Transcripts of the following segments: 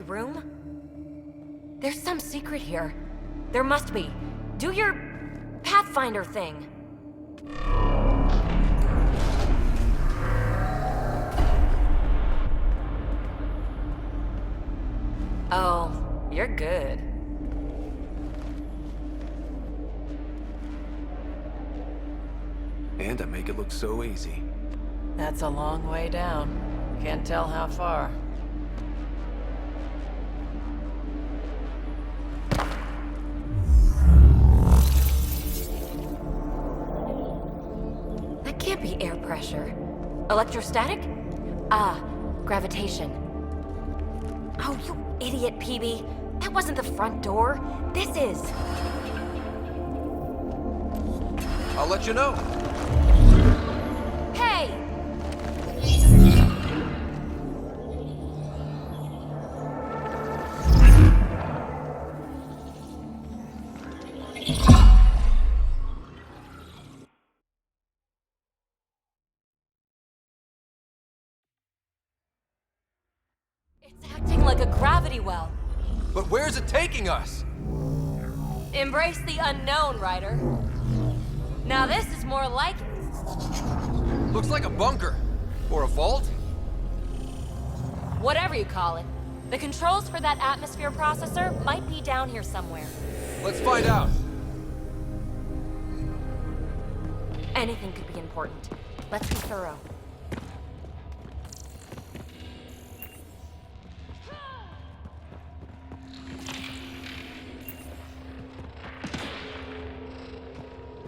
room? There's some secret here. There must be. Do your Pathfinder thing. Oh, you're good. And I make it look so easy. That's a long way down. Can't tell how far. That can't be air pressure. Electrostatic? Ah, gravitation. Oh, you idiot, PB. That wasn't the front door. This is. I'll let you know. Hey! It's acting like a gravity well. But where's it taking us? Embrace the unknown, Ryder. Now this is more like it. Looks like a bunker. Or a vault? Whatever you call it. The controls for that atmosphere processor might be down here somewhere. Let's find out. Anything could be important. Let's be thorough.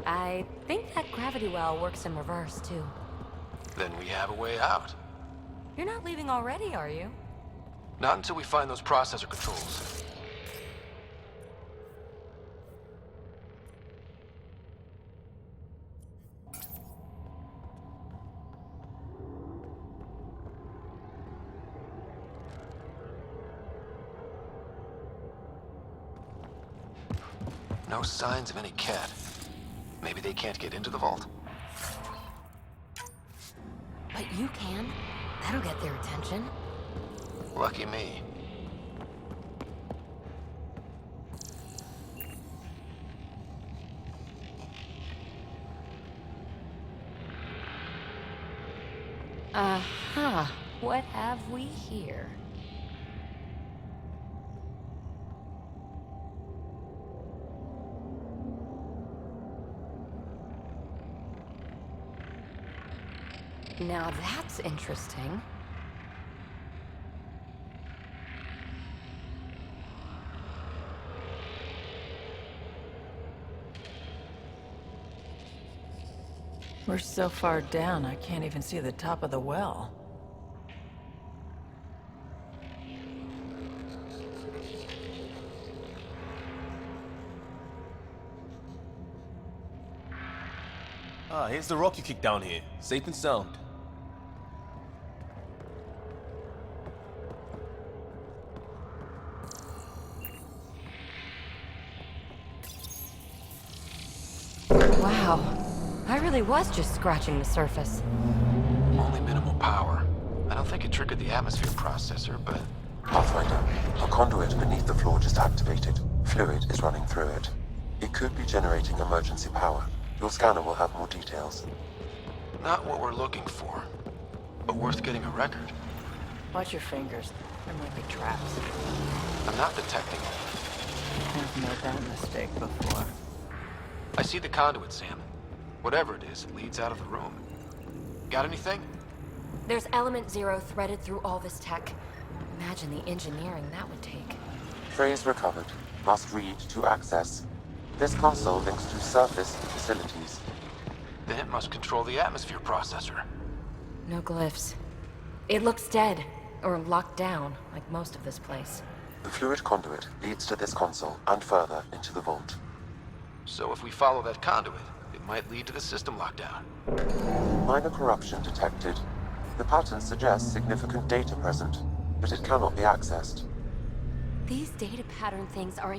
I think that gravity well works in reverse, too. Then we have a way out. You're not leaving already, are you? Not until we find those processor controls. No signs of any cat. Maybe they can't get into the vault. But you can. That'll get their attention. Lucky me. Aha. What have we here? Now that's interesting. We're so far down, I can't even see the top of the well. Ah, here's the rock you kicked down here. Safe and sound. Wow. I really was just scratching the surface. Only minimal power. I don't think it triggered the atmosphere processor, but... Pathfinder, a conduit beneath the floor just activated. Fluid is running through it. It could be generating emergency power. Your scanner will have more details. Not what we're looking for. But worth getting a record. Watch your fingers. There might be traps. I'm not detecting it. I've made that mistake before. I see the conduit, Sam. Whatever it is, it leads out of the room. Got anything? There's element zero threaded through all this tech. Imagine the engineering that would take. Phrase recovered. Must read to access. This console links to surface facilities. Then it must control the atmosphere processor. No glyphs. It looks dead, or locked down, like most of this place. The fluid conduit leads to this console and further into the vault. So if we follow that conduit, it might lead to the system lockdown. Minor corruption detected. The pattern suggests significant data present, but it cannot be accessed. These data pattern things are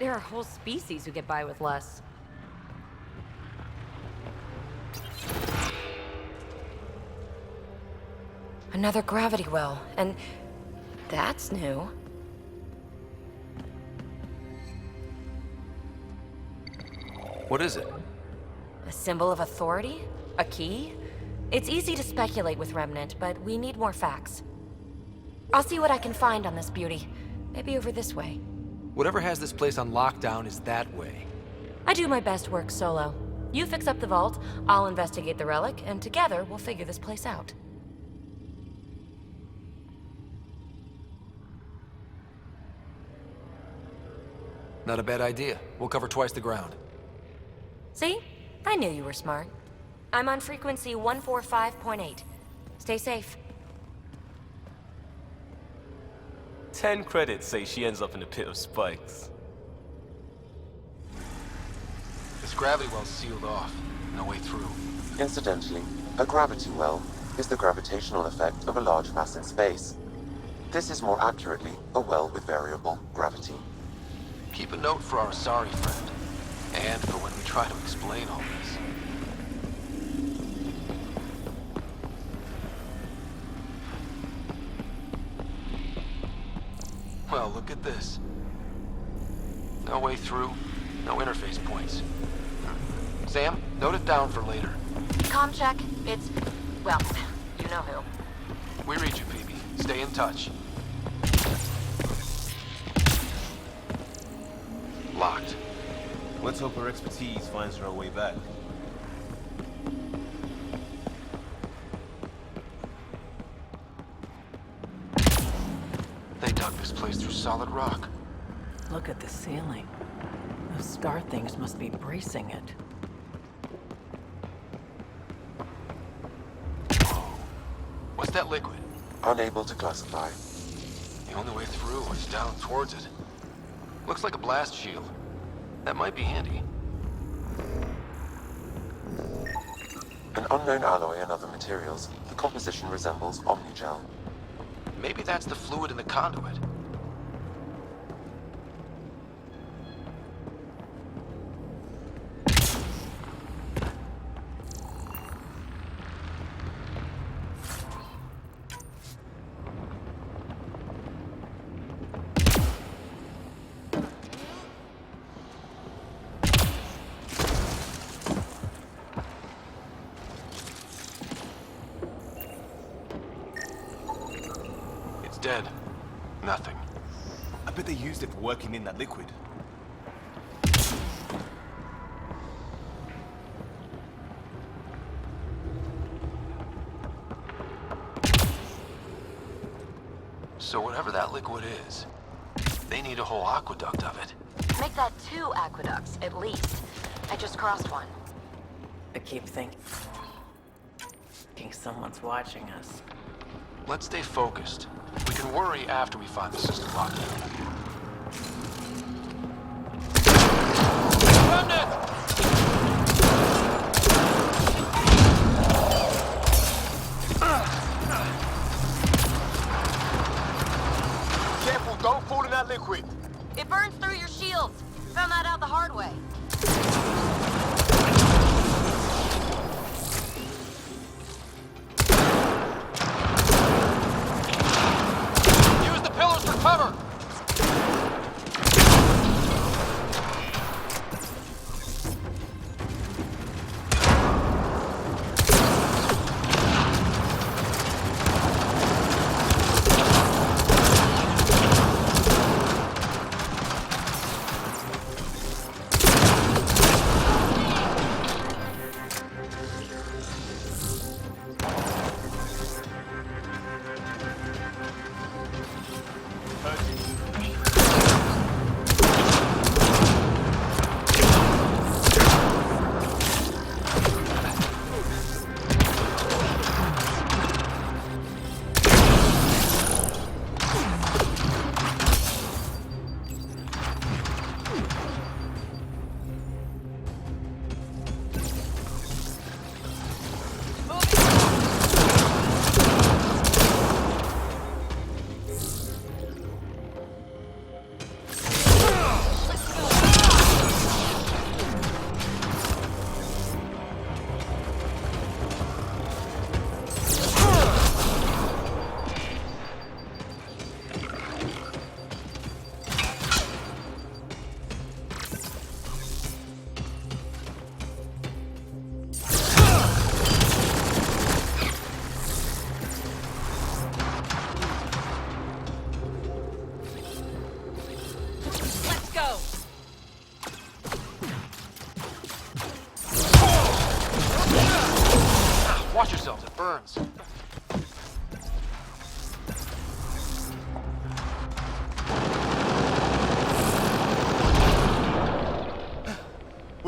There are whole species who get by with less. Another gravity well, and that's new. What is it? A symbol of authority? A key? It's easy to speculate with Remnant, but we need more facts. I'll see what I can find on this beauty. Maybe over this way. Whatever has this place on lockdown is that way. I do my best work solo. You fix up the vault, I'll investigate the relic, and together we'll figure this place out. Not a bad idea. We'll cover twice the ground. See? I knew you were smart. I'm on frequency 145.8. Stay safe. 10 credits say she ends up in a pit of spikes. This gravity well's sealed off. No way through. Incidentally, a gravity well is the gravitational effect of a large mass in space. This is more accurately a well with variable gravity. Keep a note for our sorry friend. And for when we try to explain all this. Well, look at this. No way through, no interface points. Sam, note it down for later. Comm check. It's... well, you know who. We read you, PB. Stay in touch. Locked. Let's hope her expertise finds her way back. They dug this place through solid rock. Look at the ceiling. Those star things must be bracing it. What's that liquid? Unable to classify. The only way through is down towards it. Looks like a blast shield. That might be handy. An unknown alloy and other materials. The composition resembles omnigel. Maybe that's the fluid in the conduit. Dead. Nothing. I bet they used it for working in that liquid. So whatever that liquid is, they need a whole aqueduct of it. Make that 2 aqueducts, at least. I just crossed one. I keep thinking someone's watching us. Let's stay focused. We can worry after we find the system lockdown. Remnant! Careful, don't fall in that liquid. It burns through your shields. Found that out the hard way. Use the pillars for cover!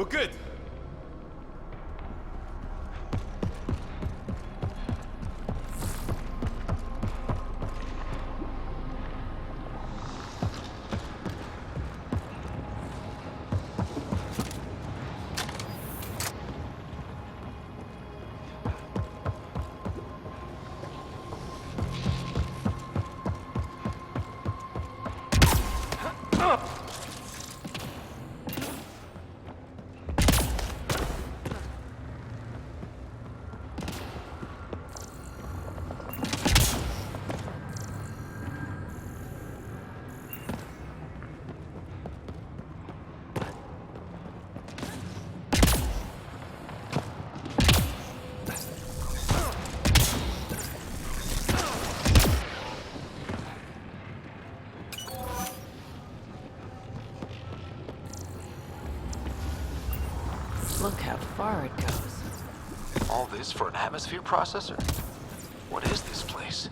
good. Look how far it goes. All this for an atmosphere processor? What is this place?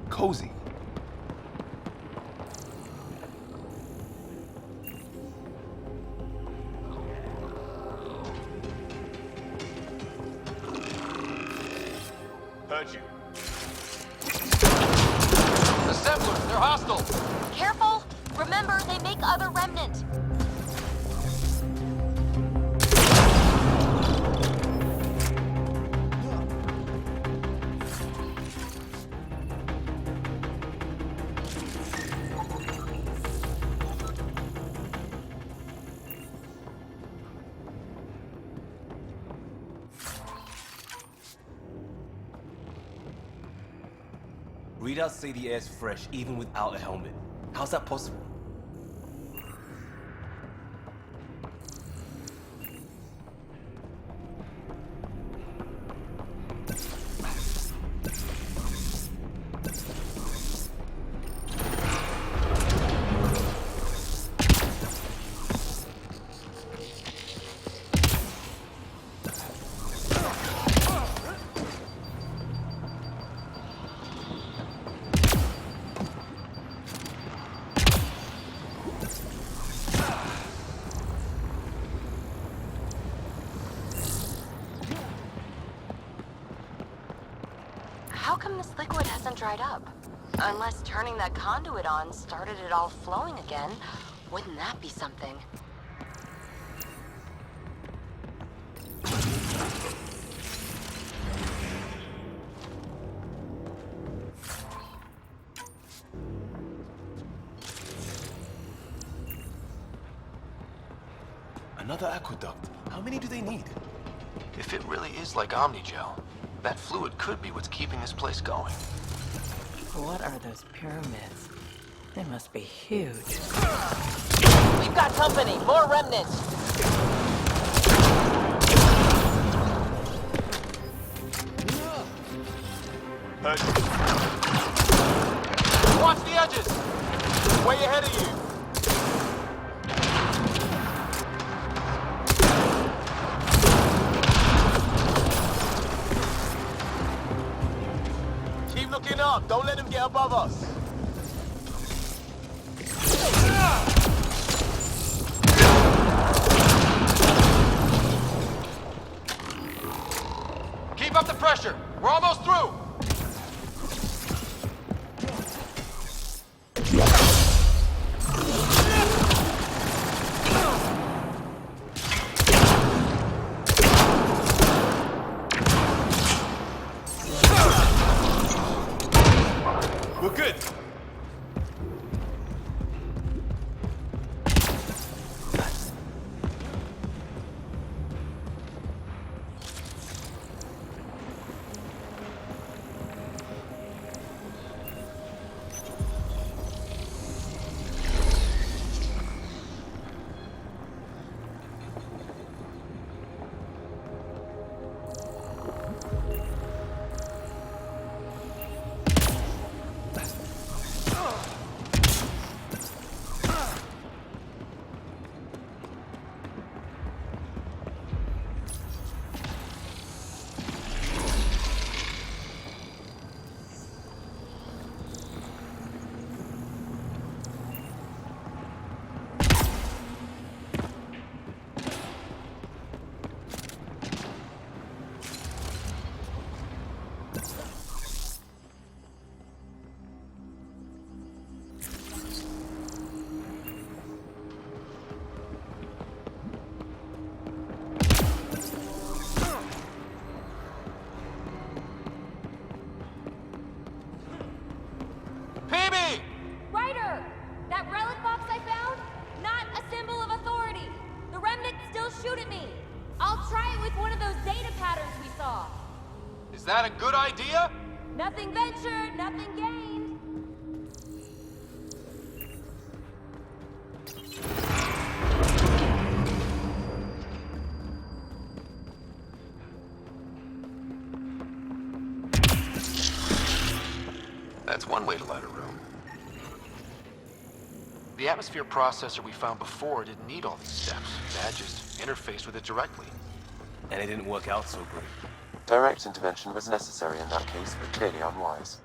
Cozy. Heard you. Assemblers, they're hostile! Careful! Remember, they make other remnant. Readouts say the air's fresh even without a helmet. How's that possible? How come this liquid hasn't dried up? Unless turning that conduit on started it all flowing again. Wouldn't that be something? Another aqueduct. How many do they need? If it really is like Omnigel, that fluid could be what's keeping this place going. What are those pyramids? They must be huge. We've got company. More remnants. Heard you. Watch the edges! Way ahead of you! Keep looking up. Don't let them get above us. Keep up the pressure! We're almost through! that a good idea? Nothing ventured, nothing gained. That's one way to light a room. The atmosphere processor we found before didn't need all these steps. Dad just interfaced with it directly. And it didn't work out so great. Direct intervention was necessary in that case, but clearly unwise.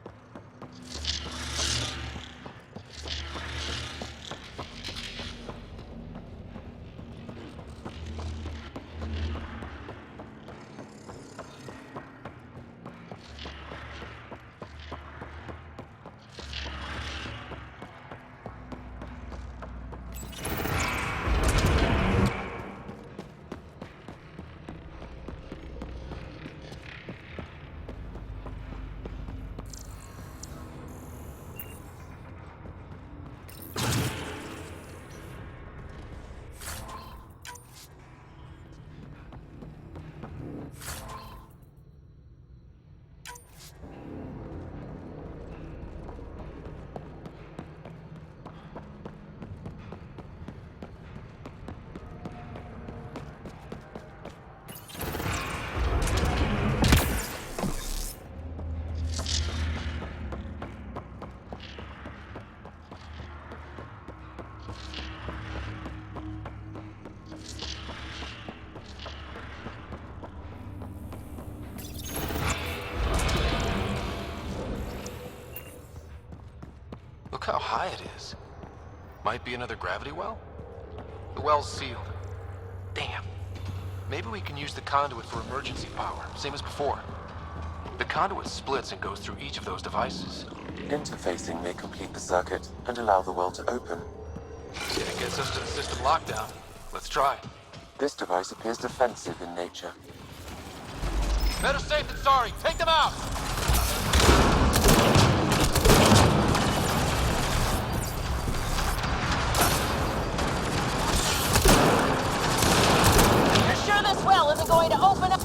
Look how high it is. Might be another gravity well? The well's sealed. Damn. Maybe we can use the conduit for emergency power, same as before. The conduit splits and goes through each of those devices. Interfacing may complete the circuit and allow the well to open. Yeah, it gets us to the system lockdown. Let's try. This device appears defensive in nature. Better safe than sorry. Take them out! You're sure this well isn't going to open up?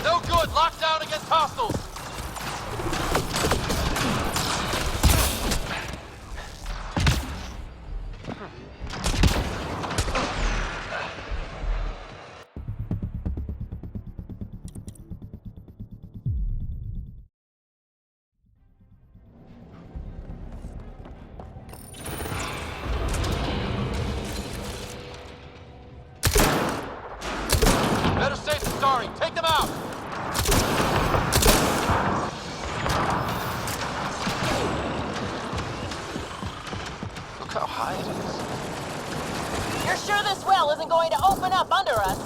No good! Lockdown against hostiles! Better safe than sorry. Take them out! Look how high it is. You're sure this well isn't going to open up under us?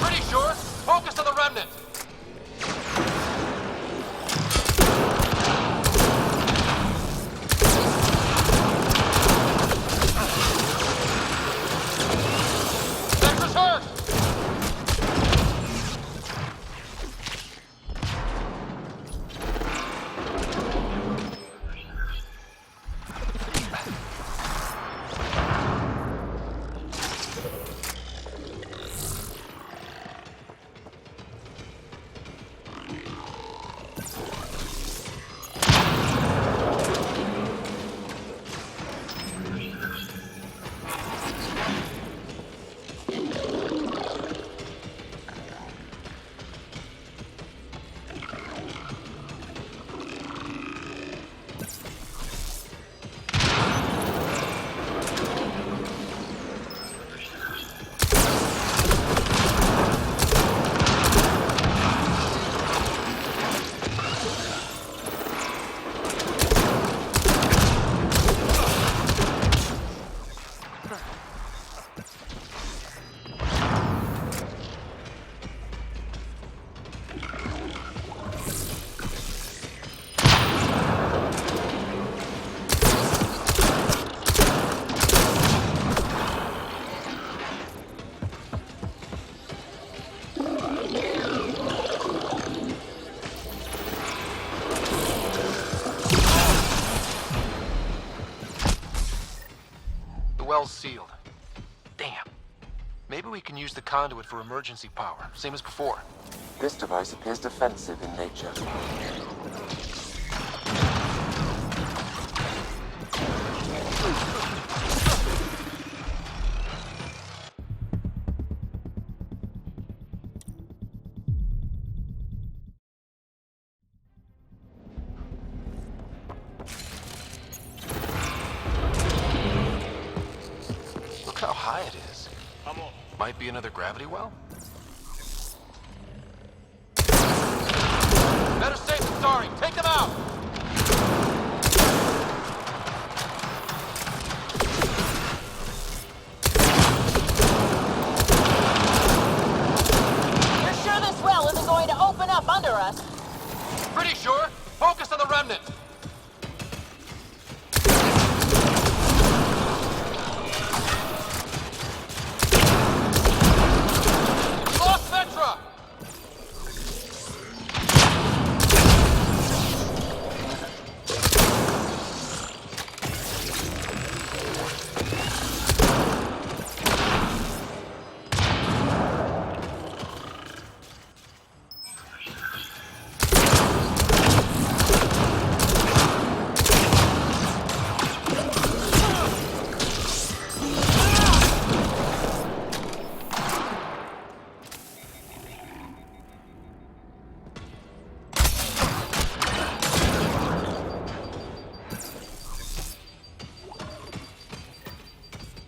Pretty sure. Focus on the remnant. Sector's hurt! well's sealed. Damn. Maybe we can use the conduit for emergency power, same as before. This device appears defensive in nature. Look how high it is. Might be another gravity well? Better safe than sorry. Take them out! You're sure this well isn't going to open up under us? Pretty sure. Focus on the remnant. Lost Petra!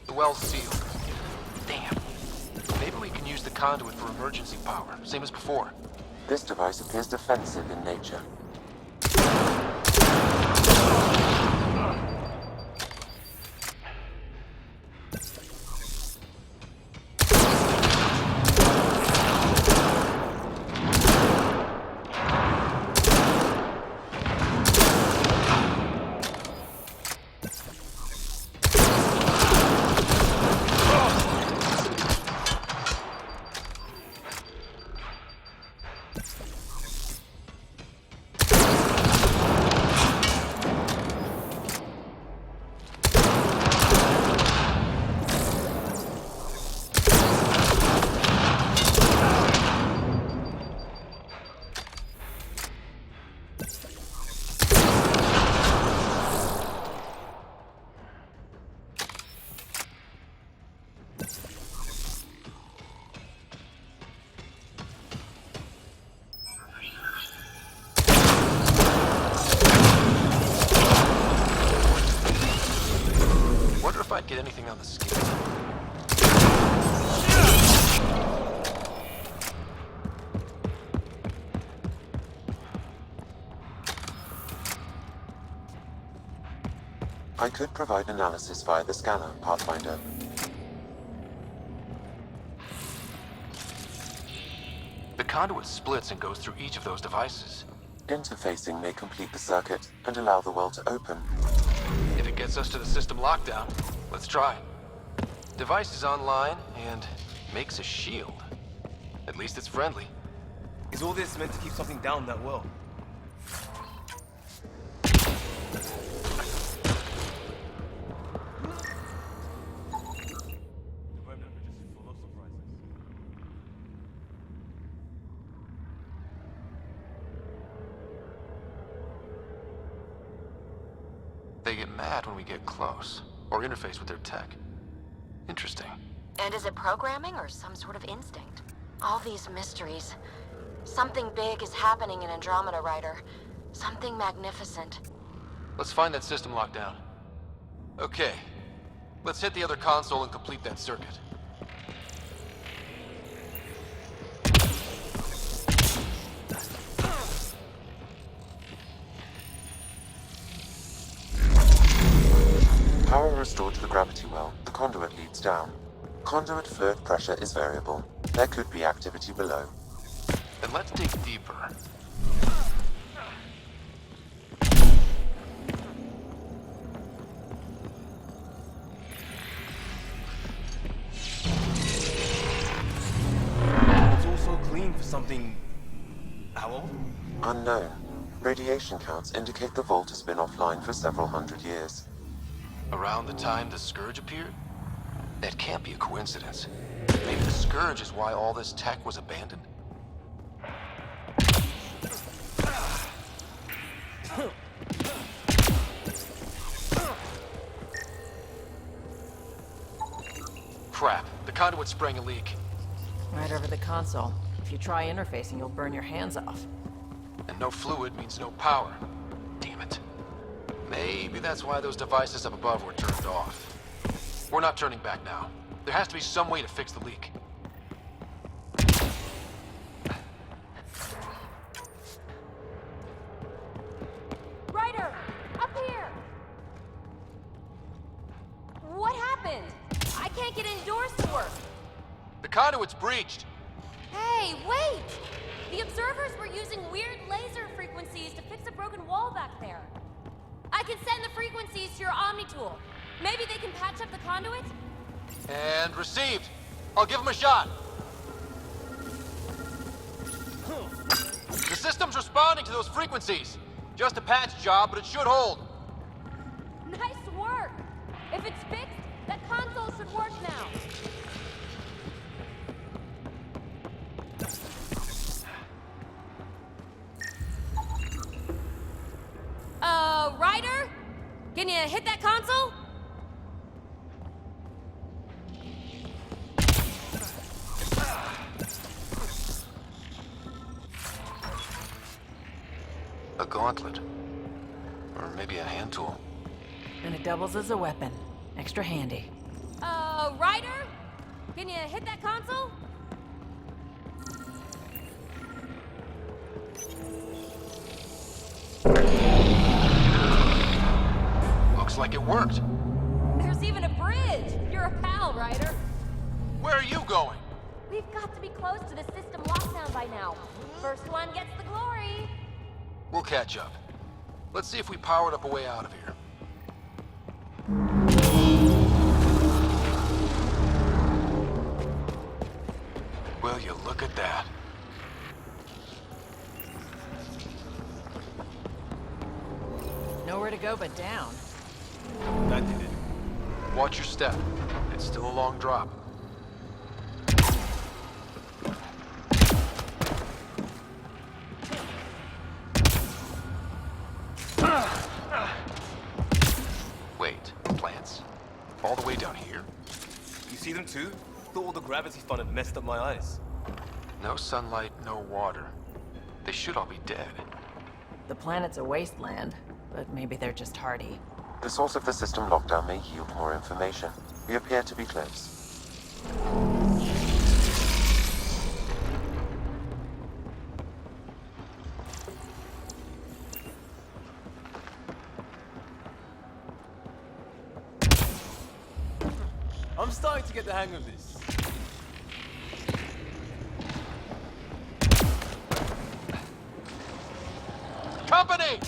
The well's sealed. Damn. Maybe we can use the conduit for emergency power, same as before. This device appears defensive in nature. Wonder if I'd get anything on the skin. I could provide analysis via the scanner, Pathfinder. The conduit splits and goes through each of those devices. Interfacing may complete the circuit and allow the well to open. If it gets us to the system lockdown, let's try. Device is online and makes a shield. At least it's friendly. Is all this meant to keep something down that well? The remnant are just full of surprises. They get mad when we get close, or interface with their tech. Interesting. And is it programming or some sort of instinct? All these mysteries. Something big is happening in Andromeda, Ryder. Something magnificent. Let's find that system lockdown. Okay. Let's hit the other console and complete that circuit. Power restored to the gravity well, the conduit leads down. Conduit fluid pressure is variable. There could be activity below. Then let's dig deeper. It's also clean for something... how old? Unknown. Radiation counts indicate the vault has been offline for several hundred years. Around the time the Scourge appeared? That can't be a coincidence. Maybe the Scourge is why all this tech was abandoned? Crap, the conduit's spraying a leak. Right over the console. If you try interfacing, you'll burn your hands off. And no fluid means no power. Damn it. Maybe that's why those devices up above were turned off. We're not turning back now. There has to be some way to fix the leak. Ryder! Up here! What happened? I can't get indoors to work. The conduit's breached. Hey, wait! The observers were using weird laser frequencies to fix a broken wall back there. I can send the frequencies to your Omni tool. Maybe they can patch up the conduit? And received. I'll give him a shot. The system's responding to those frequencies. Just a patch job, but it should hold. Nice work! If it's fixed, that console should work now. Ryder? Can you hit that console? A gauntlet. Or maybe a hand tool. And it doubles as a weapon. Extra handy. Ryder? Can you hit that console? Looks like it worked. There's even a bridge! You're a pal, Ryder. Where are you going? We've got to be close to the system lockdown by now. First one gets the glory. We'll catch up. Let's see if we powered up a way out of here. Will you look at that? Nowhere to go but down. That did it. Watch your step. It's still a long drop. Wait, plants? All the way down here? You see them too? Thought all the gravity fun had messed up my eyes. No sunlight, no water. They should all be dead. The planet's a wasteland, but maybe they're just hardy. The source of the system lockdown may yield more information. We appear to be close. I'm starting to get the hang of this. Company!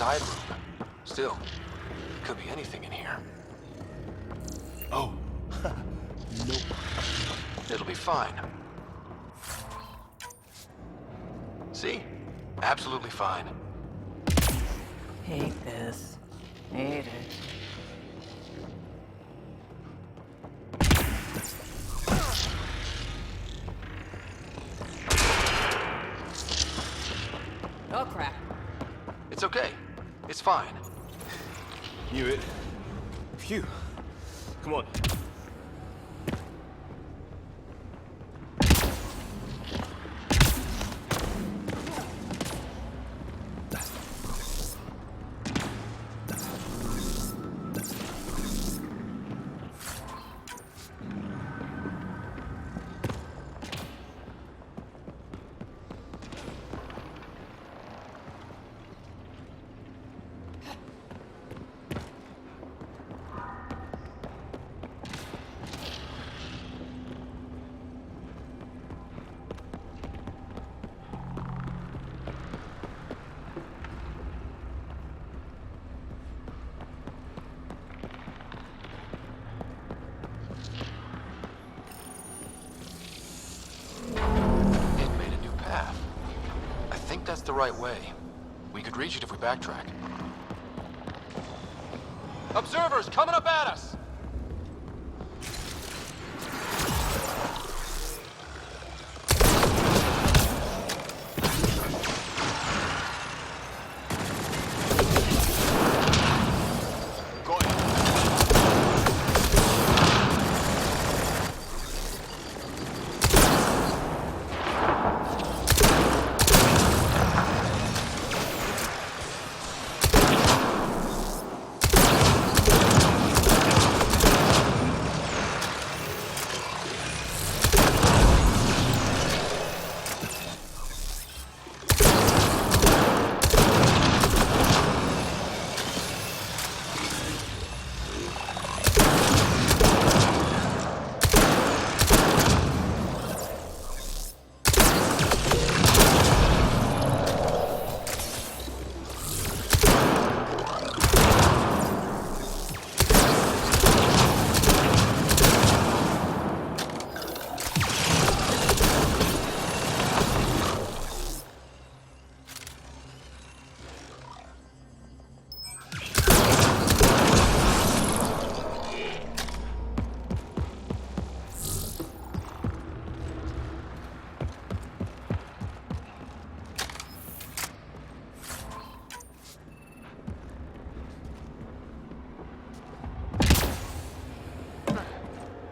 side room. Still, could be anything in here. Oh. Nope. It'll be fine. See? Absolutely fine. Hate this. Hate it. Oh, crap. It's okay. It's fine. Knew it. Phew. Come on. It made a new path. I think that's the right way. We could reach it if we backtrack. Observers coming up at us! Go ahead.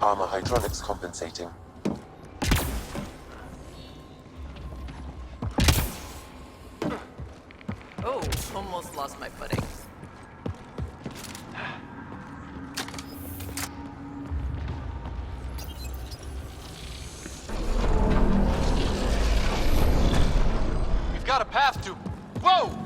Armor hydraulics compensating. Oh, almost lost my footing. We've got a path to... Whoa!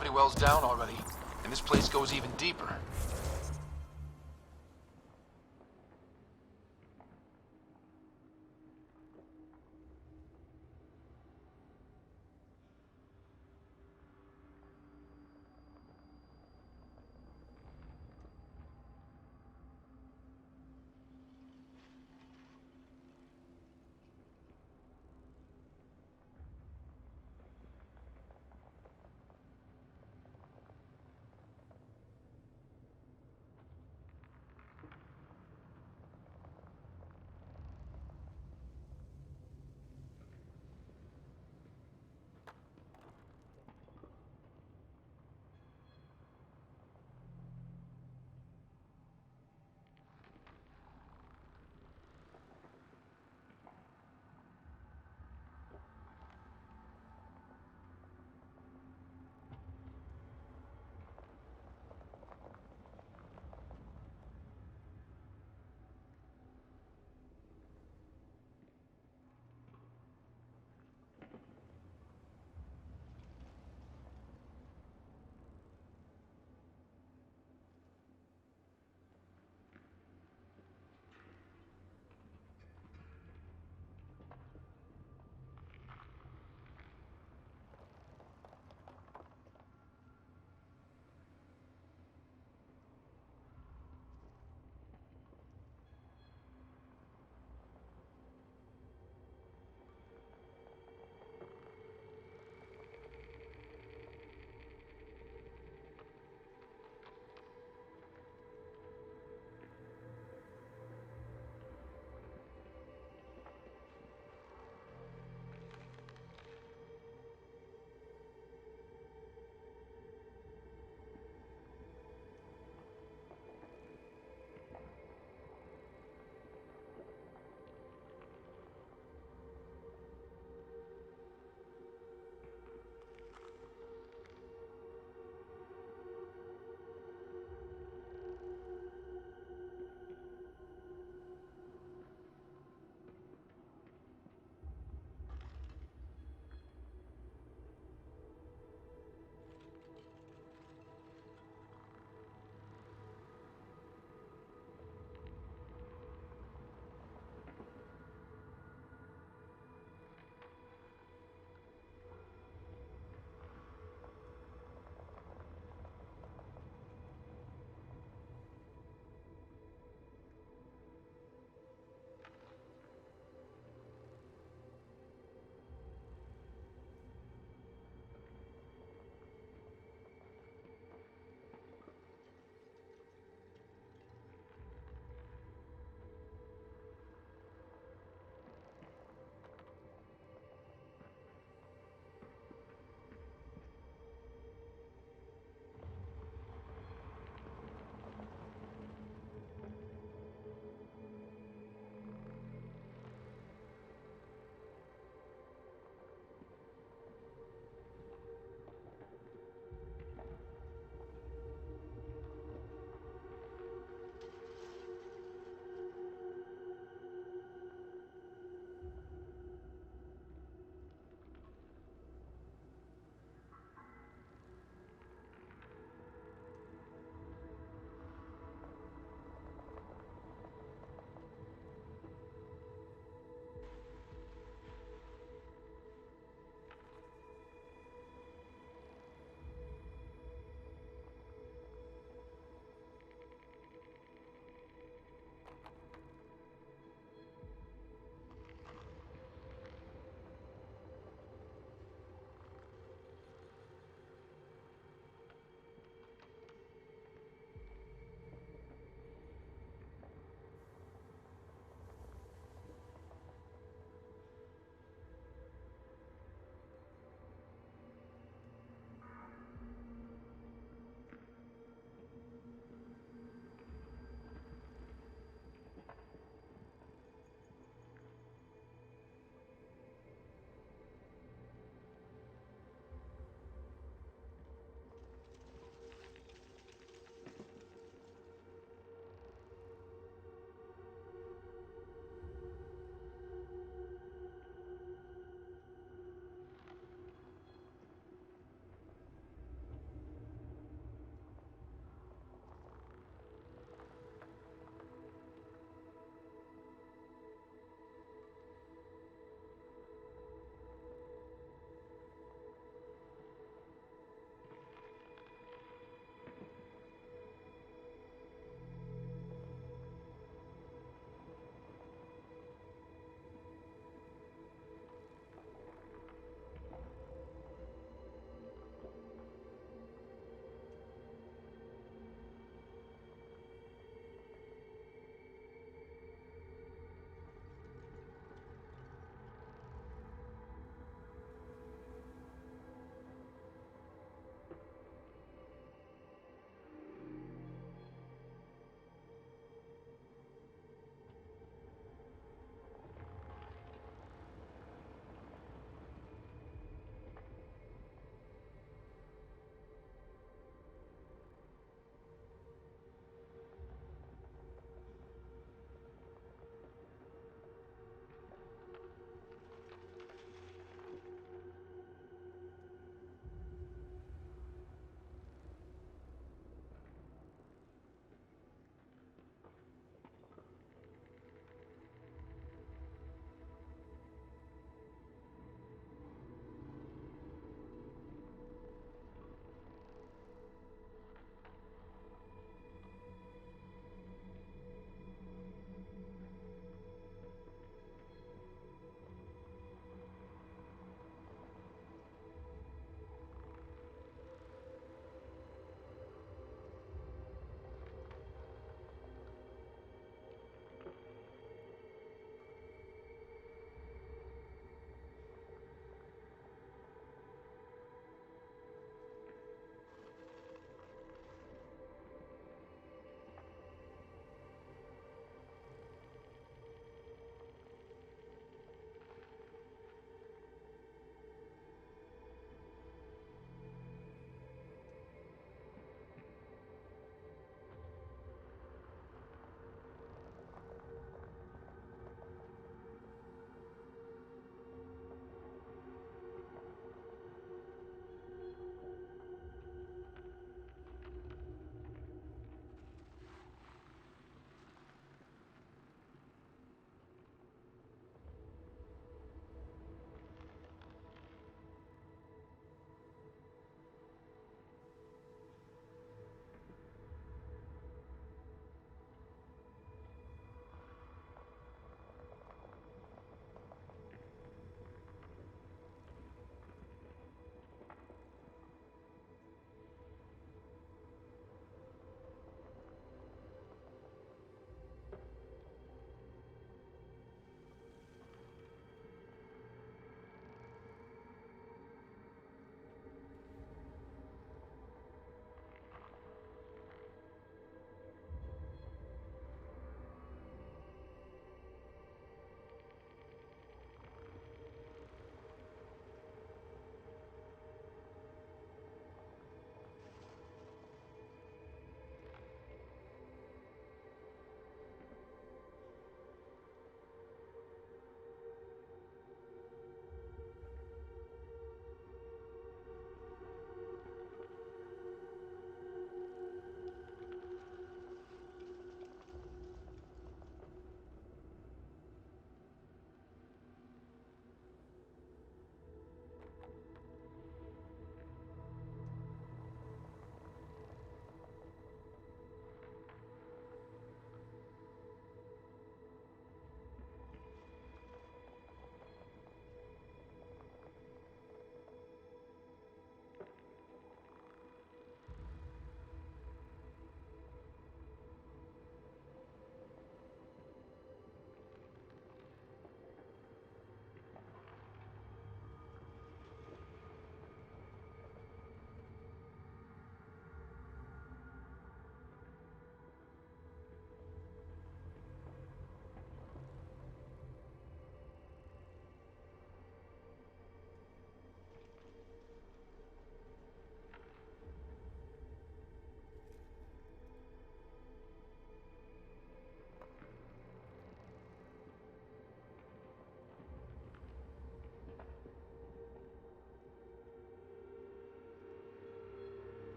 gravity well's down already, and this place goes even deeper.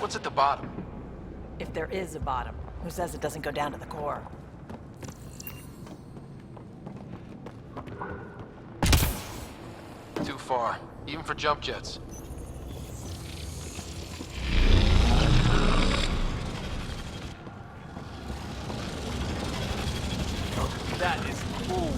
What's at the bottom? If there is a bottom, who says it doesn't go down to the core? Too far, even for jump jets. That is cool.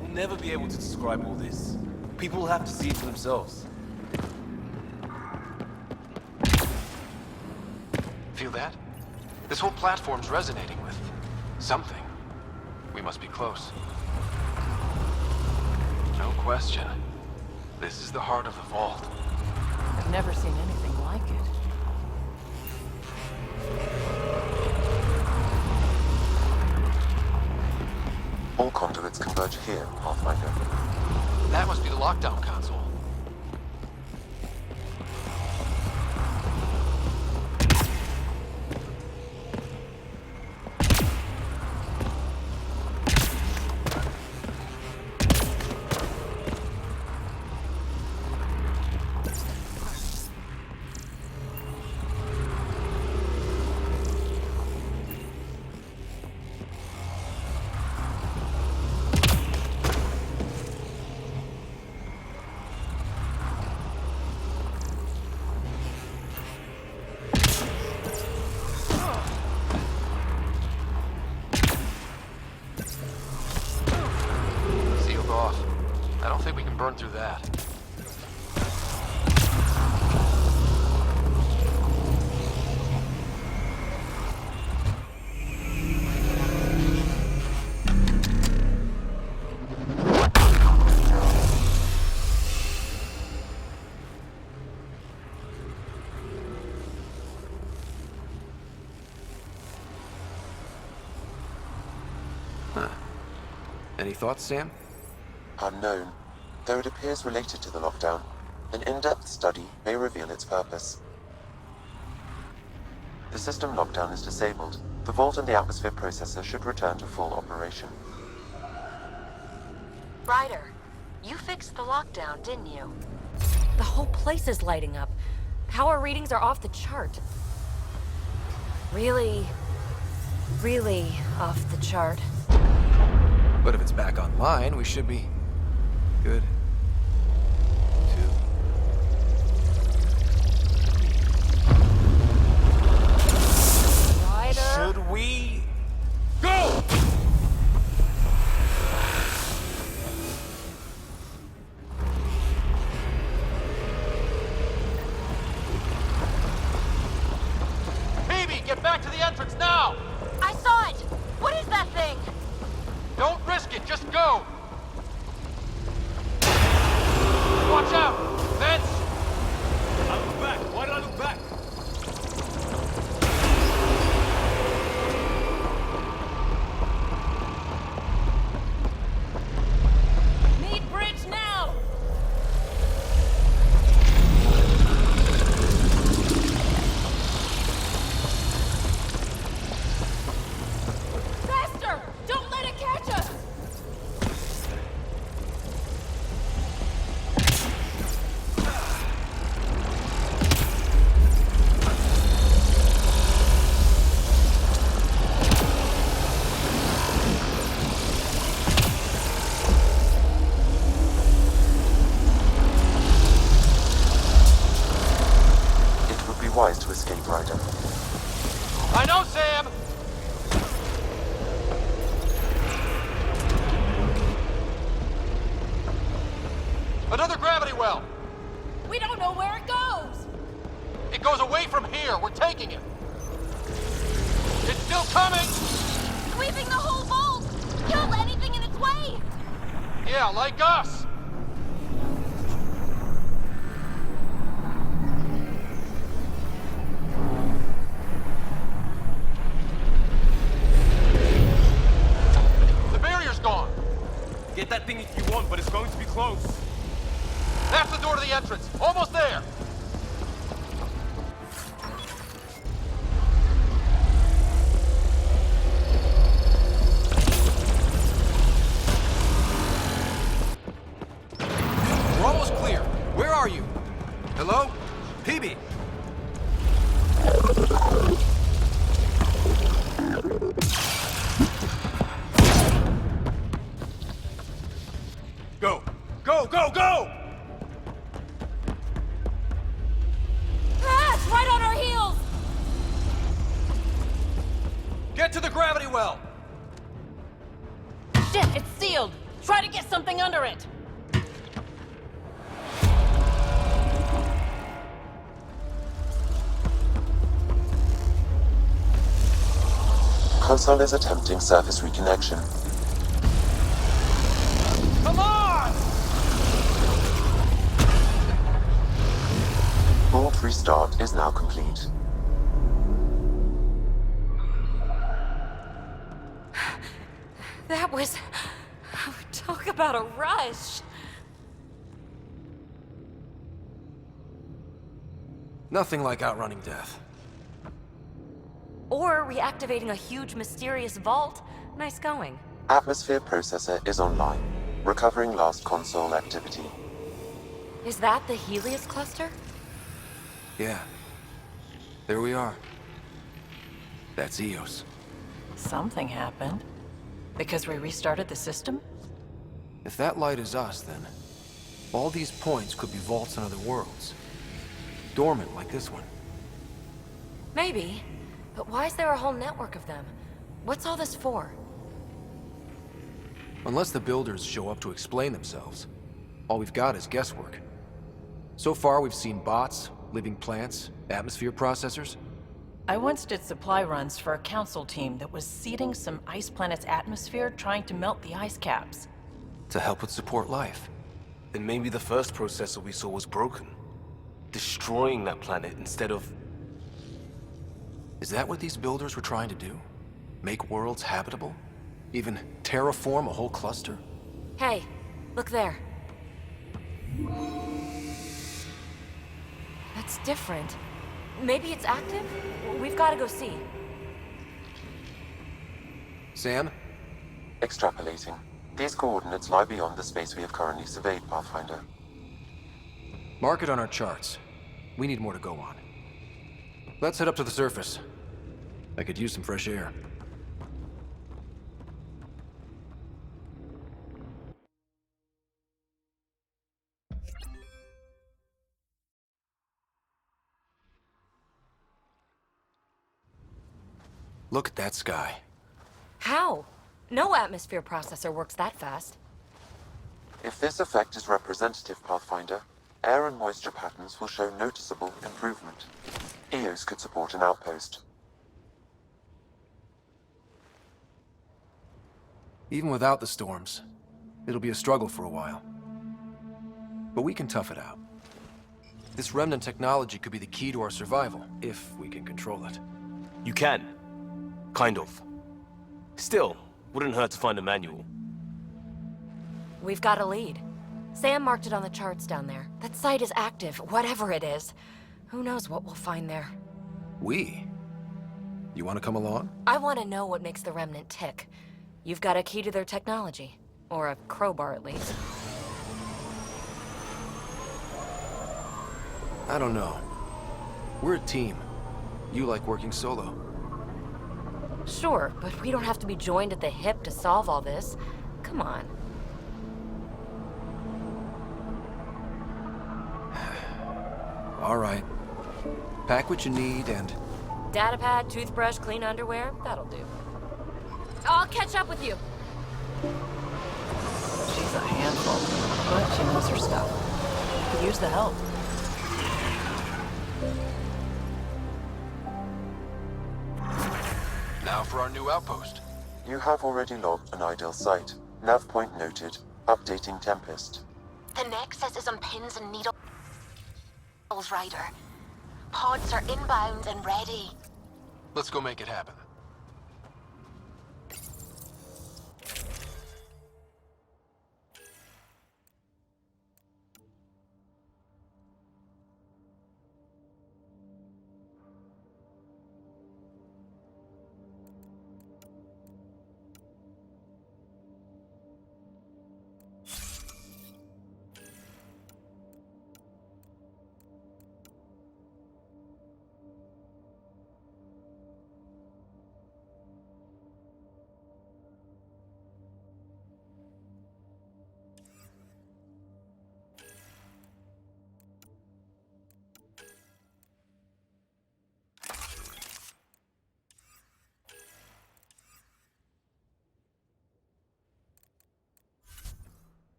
We'll never be able to describe all this. People will have to see it for themselves. Feel that? This whole platform's resonating with something. We must be close. No question. This is the heart of the vault. I've never seen anything like it. All conduits converge here, Pathfinder. That must be the lockdown console. I don't think we can burn through that. Huh. Any thoughts, Sam? Unknown. Though it appears related to the lockdown, an in-depth study may reveal its purpose. The system lockdown is disabled. The vault and the atmosphere processor should return to full operation. Ryder, you fixed the lockdown, didn't you? The whole place is lighting up. Power readings are off the chart. Really off the chart. But if it's back online, we should be good. Ryder? Should we go? Phoebe, get back to the entrance now! I saw it! What is that thing? Don't risk it, just go! Watch out! Vents! I look back. Why did I look back? Need bridge now! Faster! Don't let it catch us! It would be wise to escape, Ryder. I know, Sam! Another gravity well! We don't know where it goes! It goes away from here. We're taking it. It's still coming! Sweeping the whole vault! Kill anything in its way! Yeah, like us! The barrier's gone! Get that thing if you want, but it's going to be close. That's the door to the entrance. Almost there! Go! Go, go, go! Ah, it's right on our heels! Get to the gravity well! Shit, it's sealed! Try to get something under it! Console is attempting surface reconnection. Come on! Board restart is now complete. That was... Talk about a rush. Nothing like outrunning death. Or reactivating a huge, mysterious vault. Nice going. Atmosphere processor is online, recovering last console activity. Is that the Helios cluster? Yeah. There we are. That's Eos. Something happened. Because we restarted the system? If that light is us, then all these points could be vaults on other worlds. Dormant like this one. Maybe. But why is there a whole network of them? What's all this for? Unless the builders show up to explain themselves, all we've got is guesswork. So far, we've seen bots, living plants, atmosphere processors. I once did supply runs for a council team that was seeding some ice planet's atmosphere, trying to melt the ice caps. To help it support life. Then maybe the first processor we saw was broken. Destroying that planet instead of... Is that what these builders were trying to do? Make worlds habitable? Even terraform a whole cluster? Hey, look there. That's different. Maybe it's active? We've got to go see. Sam? Extrapolating. These coordinates lie beyond the space we have currently surveyed, Pathfinder. Mark it on our charts. We need more to go on. Let's head up to the surface. I could use some fresh air. Look at that sky. How? No atmosphere processor works that fast. If this effect is representative, Pathfinder, air and moisture patterns will show noticeable improvement. Eos could support an outpost. Even without the storms, it'll be a struggle for a while. But we can tough it out. This remnant technology could be the key to our survival, if we can control it. You can. Kind of. Still, wouldn't hurt to find a manual. We've got a lead. Sam marked it on the charts down there. That site is active, whatever it is. Who knows what we'll find there. We? You want to come along? I want to know what makes the Remnant tick. You've got a key to their technology. Or a crowbar, at least. I don't know. We're a team. You like working solo. Sure, but we don't have to be joined at the hip to solve all this. Come on. All right. Pack what you need and... Datapad, toothbrush, clean underwear, that'll do. I'll catch up with you. She's a handful, but she knows her stuff. Could use the help. Now for our new outpost. You have already logged an ideal site. Nav point noted. Updating Tempest. The Nexus is on pins and needles, Ryder. Pods are inbound and ready. Let's go make it happen.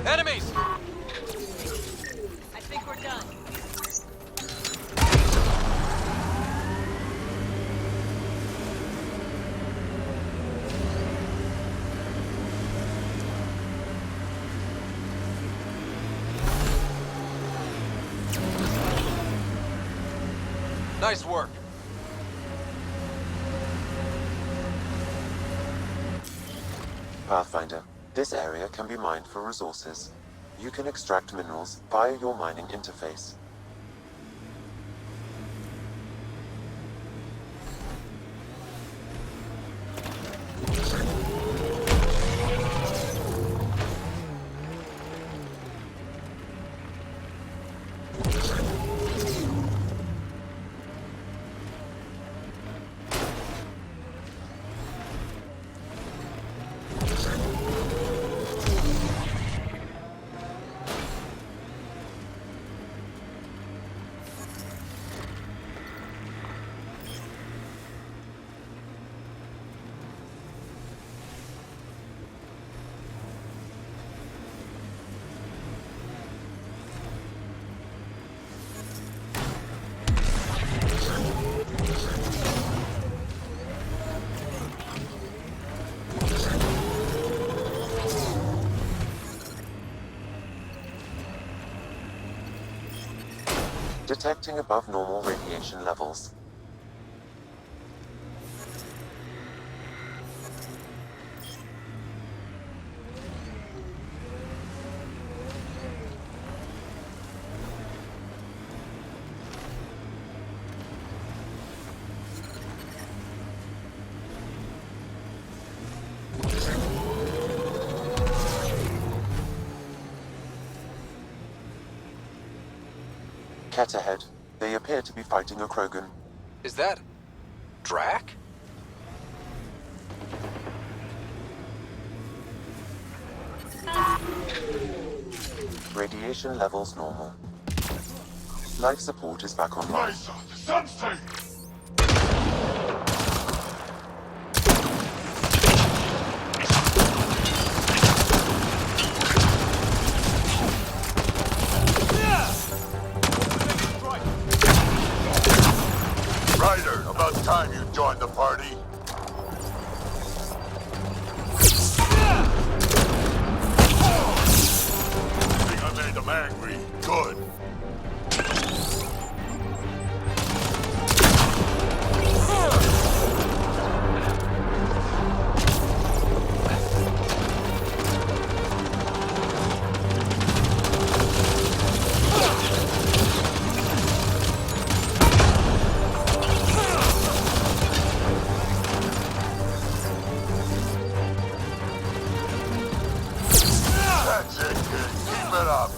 Enemies! I think we're done. Nice work. Pathfinder, this area can be mined for resources. You can extract minerals via your mining interface. Detecting above normal radiation levels. Cat ahead. They appear to be fighting a Krogan. Is that... Drac? Radiation levels normal. Life support is back online. Ryder, about time you joined the party. Think I made them angry. Good. That's it, kid. Keep it up.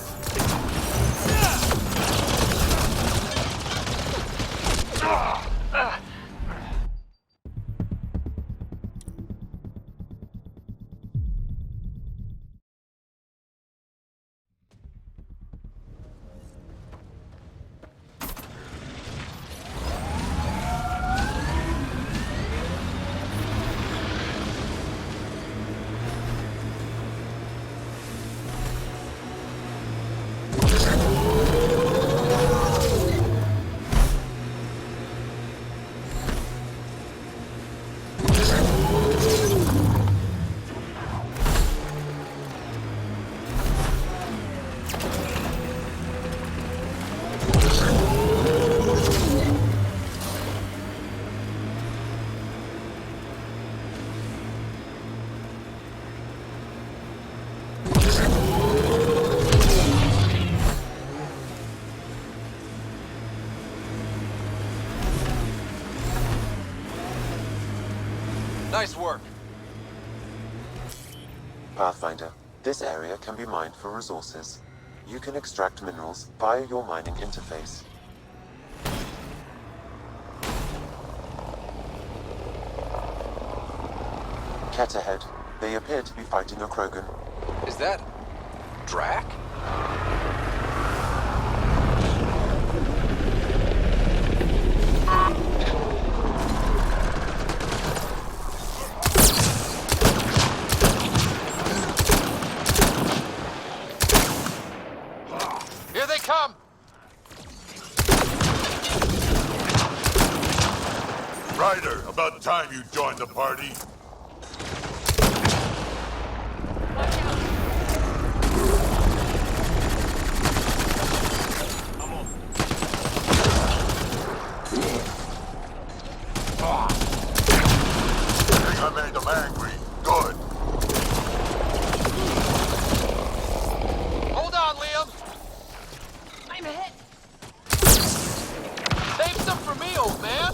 Nice work. Pathfinder, this area can be mined for resources. You can extract minerals via your mining interface. Cat ahead. They appear to be fighting a Krogan. Is that... Drac? About time you joined the party. I made them angry. Good. Hold on, Liam! I'm hit. Save some for me, old man!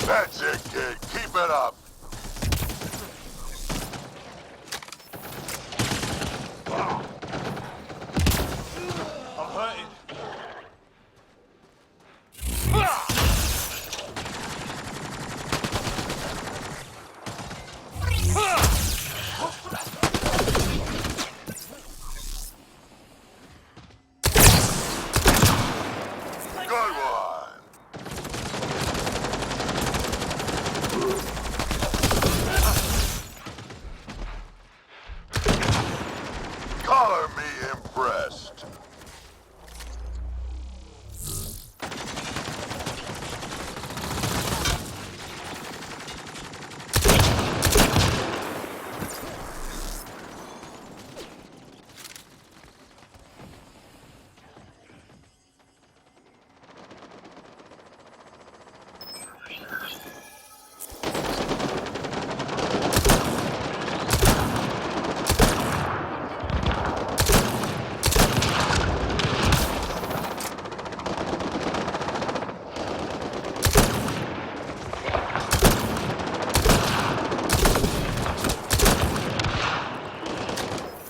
That's it, kid. Keep it up. I'm hurting. Good one. Color me impressed.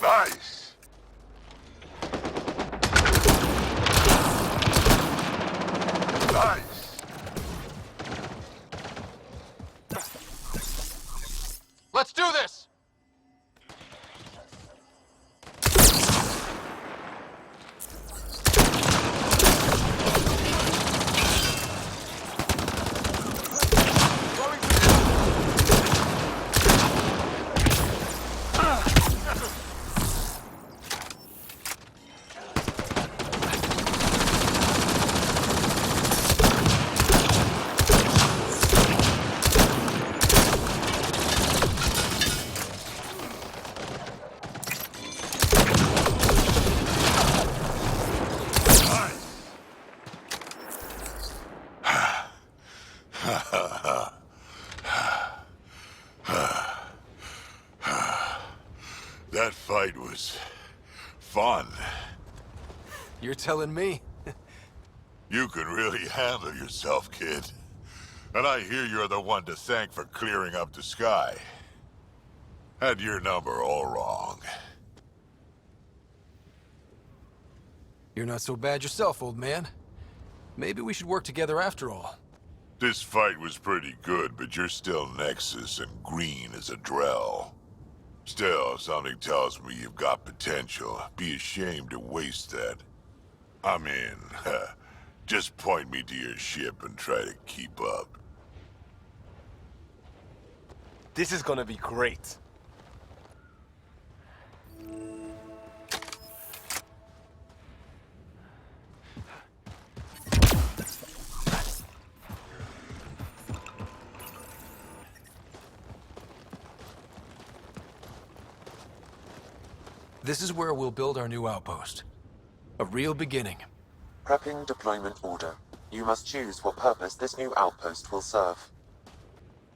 Nice. Nice. Let's do this! That fight was fun. You're telling me? You can really handle yourself, kid. And I hear you're the one to thank for clearing up the sky. Had your number all wrong. You're not so bad yourself, old man. Maybe we should work together after all. This fight was pretty good, but you're still Nexus and green as a Drell. Still, something tells me you've got potential. Be ashamed to waste that. I'm in. Just point me to your ship and try to keep up. This is gonna be great. This is where we'll build our new outpost. A real beginning. Prepping deployment order. You must choose what purpose this new outpost will serve.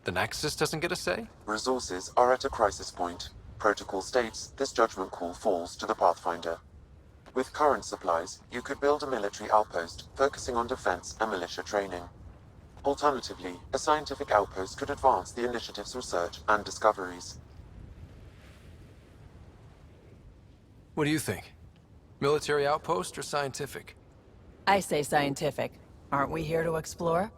The Nexus doesn't get a say? Resources are at a crisis point. Protocol states this judgment call falls to the Pathfinder. With current supplies, you could build a military outpost focusing on defense and militia training. Alternatively, a scientific outpost could advance the initiative's research and discoveries. What do you think? Military outpost or scientific? I say scientific. Aren't we here to explore?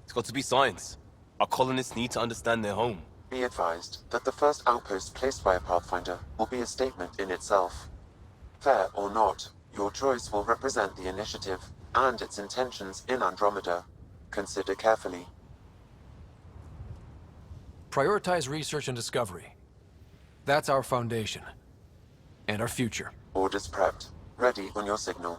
It's got to be science. Our colonists need to understand their home. Be advised that the first outpost placed by a Pathfinder will be a statement in itself. Fair or not, your choice will represent the initiative and its intentions in Andromeda. Consider carefully. Prioritize research and discovery. That's our foundation. And our future. Orders prepped. Ready on your signal.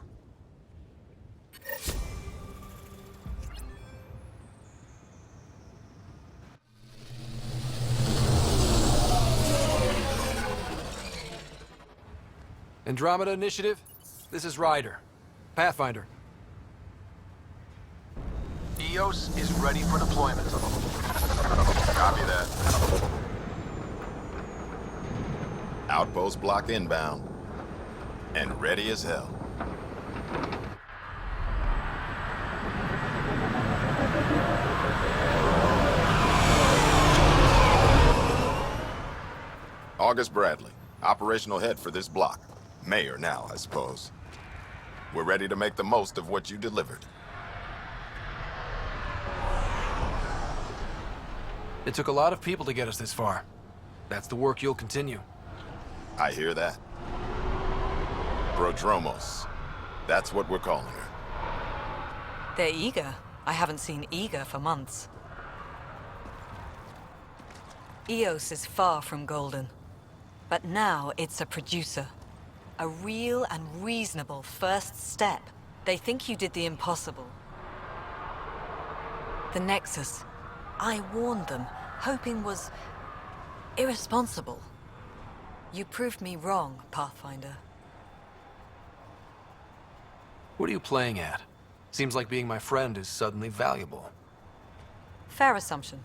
Andromeda Initiative, this is Ryder. Pathfinder. EOS is ready for deployment. Copy that. Outpost block inbound. And ready as hell. August Bradley, operational head for this block. Mayor now, I suppose. We're ready to make the most of what you delivered. It took a lot of people to get us this far. That's the work you'll continue. I hear that. Prodromos. That's what we're calling her. They're eager. I haven't seen eager for months. EOS is far from golden. But now it's a producer. A real and reasonable first step. They think you did the impossible. The Nexus. I warned them, hoping was irresponsible. You proved me wrong, Pathfinder. What are you playing at? Seems like being my friend is suddenly valuable. Fair assumption.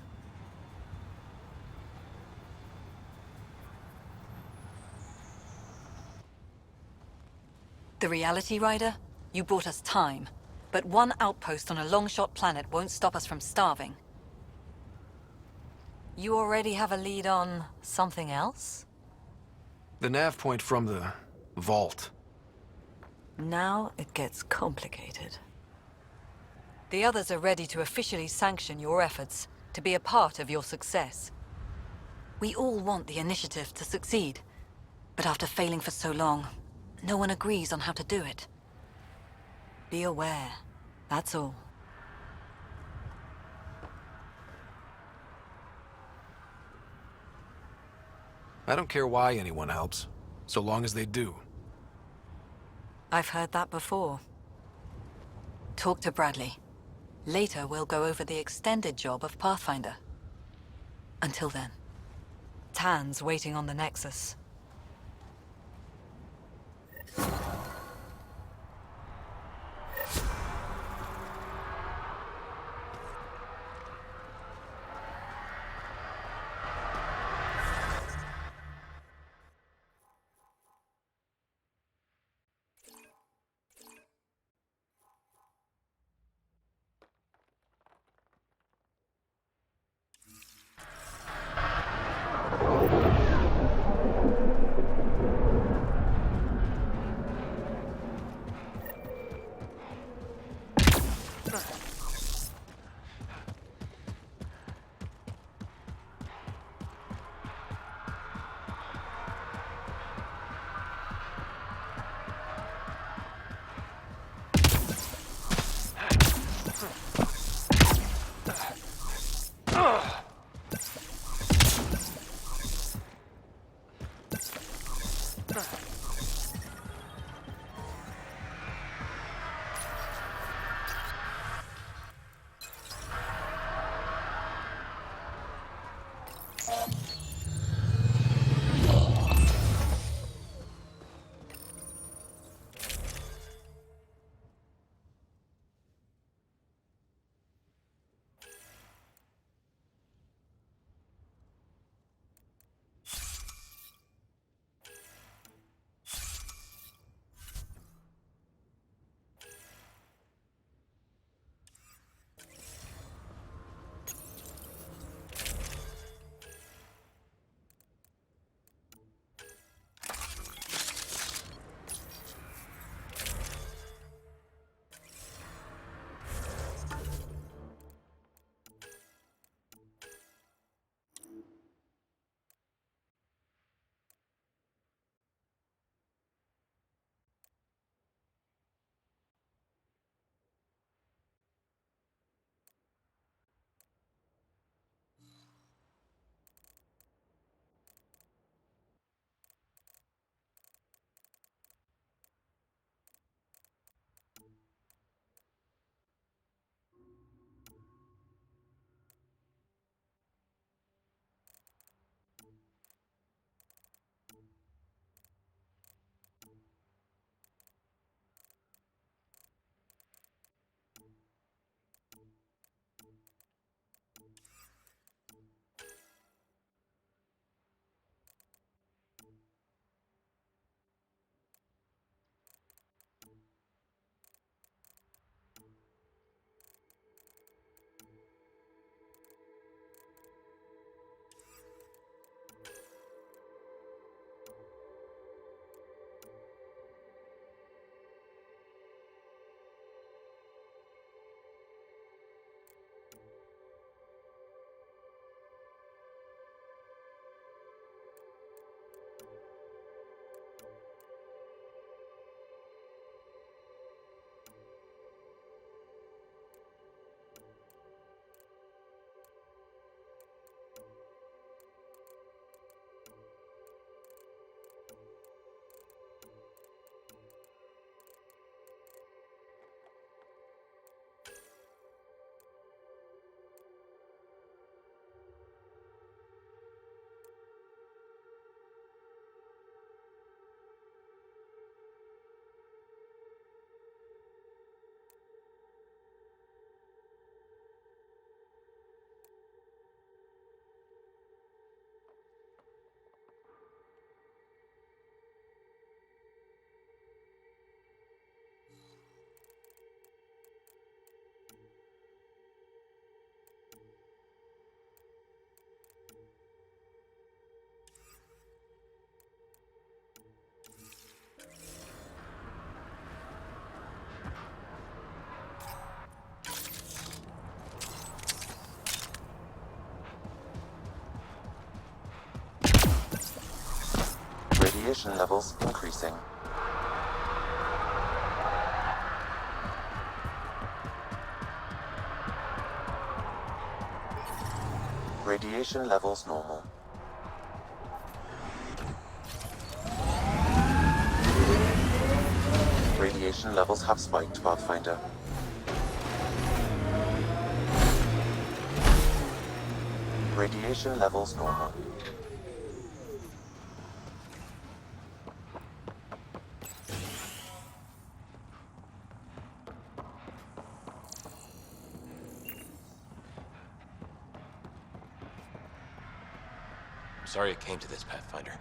The reality, Rider? You brought us time. But one outpost on a long-shot planet won't stop us from starving. You already have a lead on something else? The nav point from the vault. Now it gets complicated. The others are ready to officially sanction your efforts, to be a part of your success. We all want the initiative to succeed, but after failing for so long, no one agrees on how to do it. Be aware, that's all. I don't care why anyone helps, so long as they do. I've heard that before. Talk to Bradley. Later, we'll go over the extended job of Pathfinder. Until then, Tan's waiting on the Nexus. Radiation levels increasing. Radiation levels normal. Radiation levels have spiked, Pathfinder. Radiation levels normal. Sorry it came to this, Pathfinder.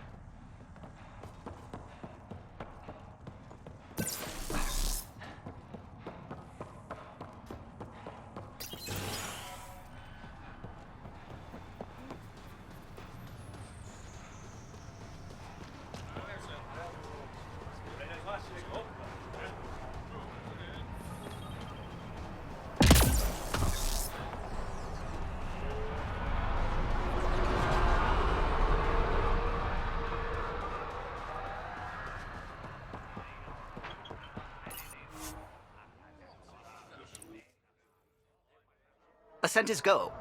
Ascent is go.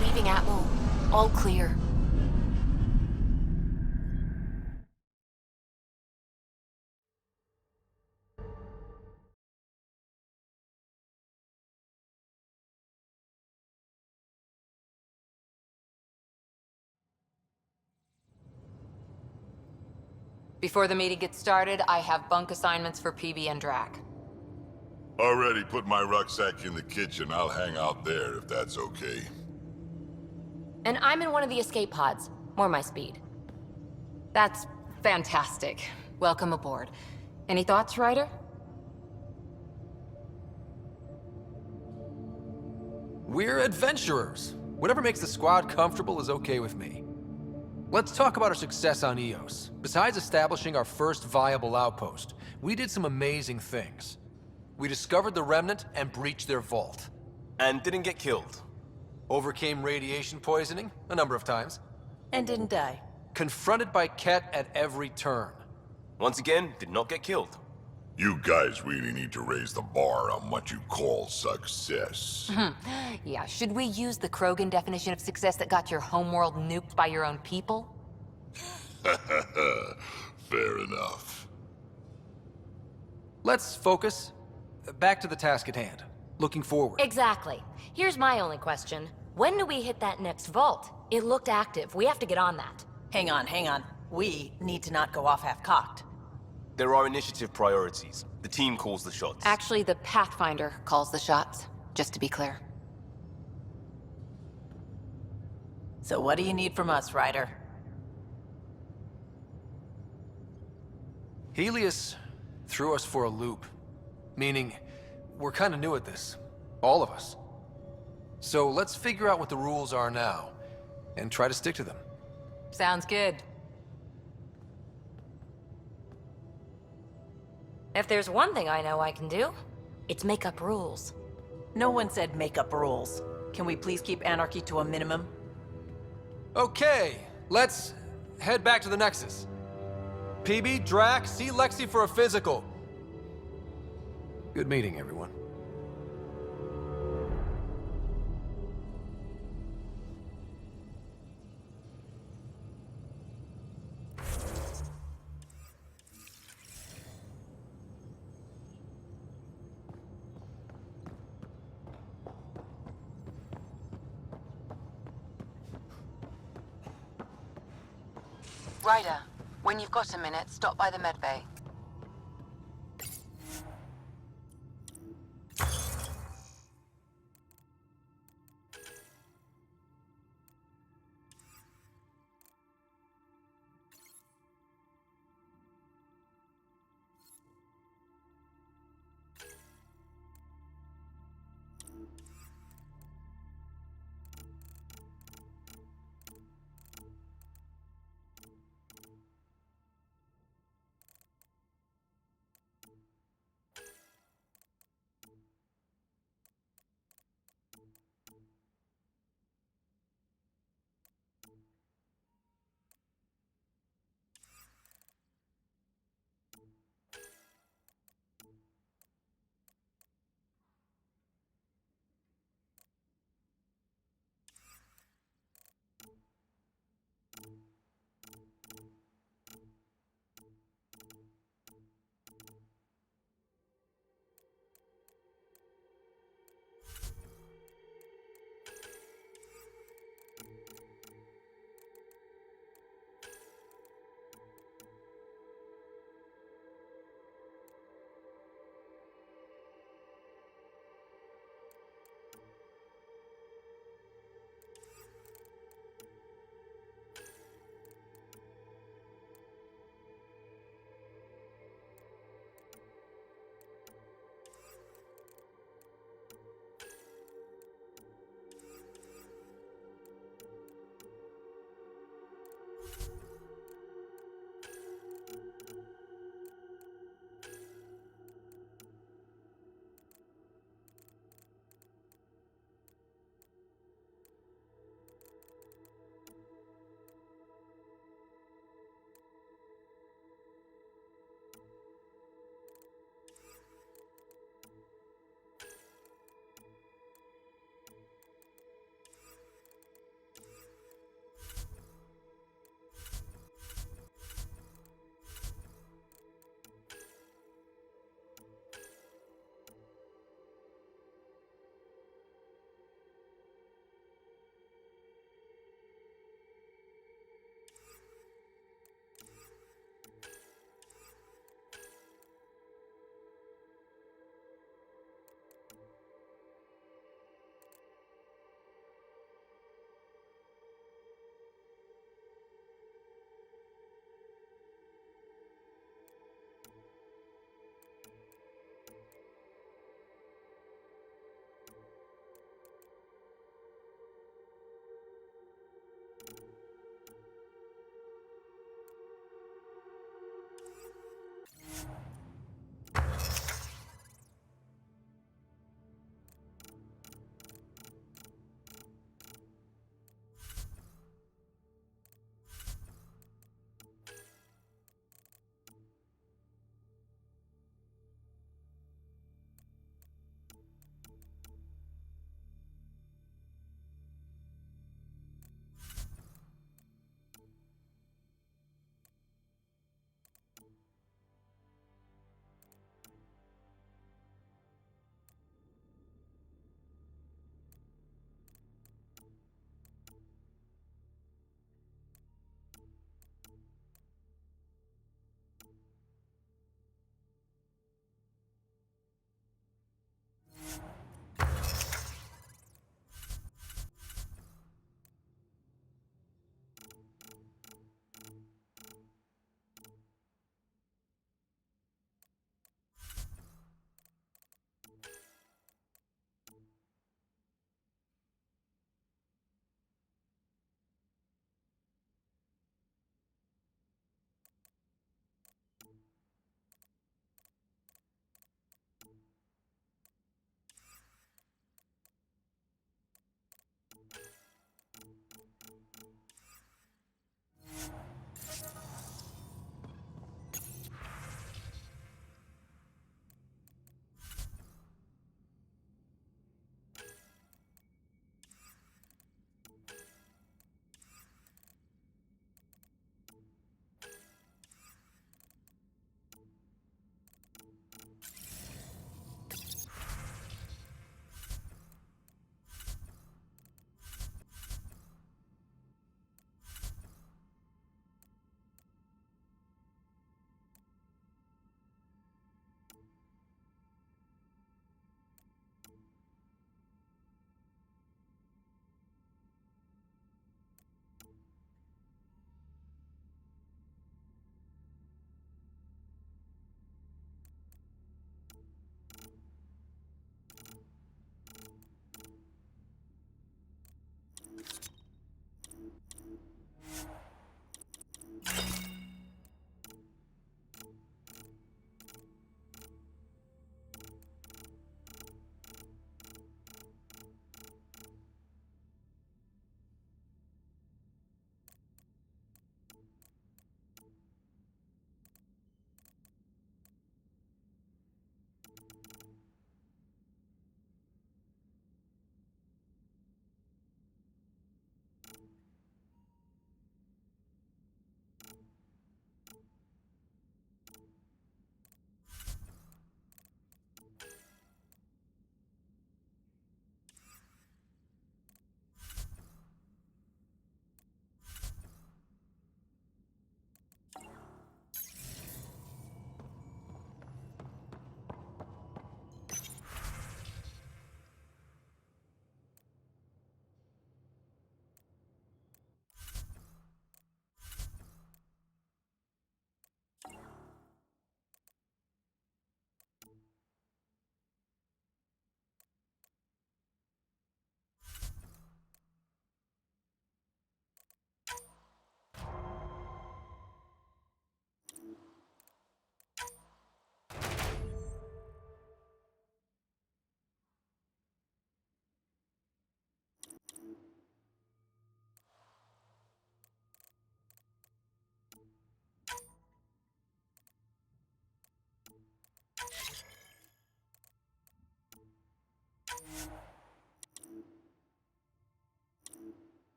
Leaving Atmo. All clear. Before the meeting gets started, I have bunk assignments for PB and Drac. Already put my rucksack in the kitchen. I'll hang out there if that's okay. And I'm in one of the escape pods. More my speed. That's fantastic. Welcome aboard. Any thoughts, Ryder? We're adventurers. Whatever makes the squad comfortable is okay with me. Let's talk about our success on Eos. Besides establishing our first viable outpost, we did some amazing things. We discovered the Remnant and breached their vault. And didn't get killed. Overcame radiation poisoning a number of times. And didn't die. Confronted by Ket at every turn. Once again, did not get killed. You guys really need to raise the bar on what you call success. Yeah, should we use the Krogan definition of success that got your homeworld nuked by your own people? Fair enough. Let's focus. Back to the task at hand. Looking forward. Exactly. Here's my only question. When do we hit that next vault? It looked active. We have to get on that. Hang on, hang on. We need to not go off half-cocked. There are initiative priorities. The team calls the shots. Actually, the Pathfinder calls the shots, just to be clear. So what do you need from us, Ryder? Helios threw us for a loop. Meaning, we're kind of new at this. All of us. So let's figure out what the rules are now, and try to stick to them. Sounds good. If there's one thing I know I can do, it's make up rules. No one said make up rules. Can we please keep anarchy to a minimum? Okay, let's head back to the Nexus. PB, Drac, see Lexi for a physical. Good meeting, everyone. Ryder, when you've got a minute, stop by the medbay.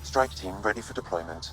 Strike team ready for deployment.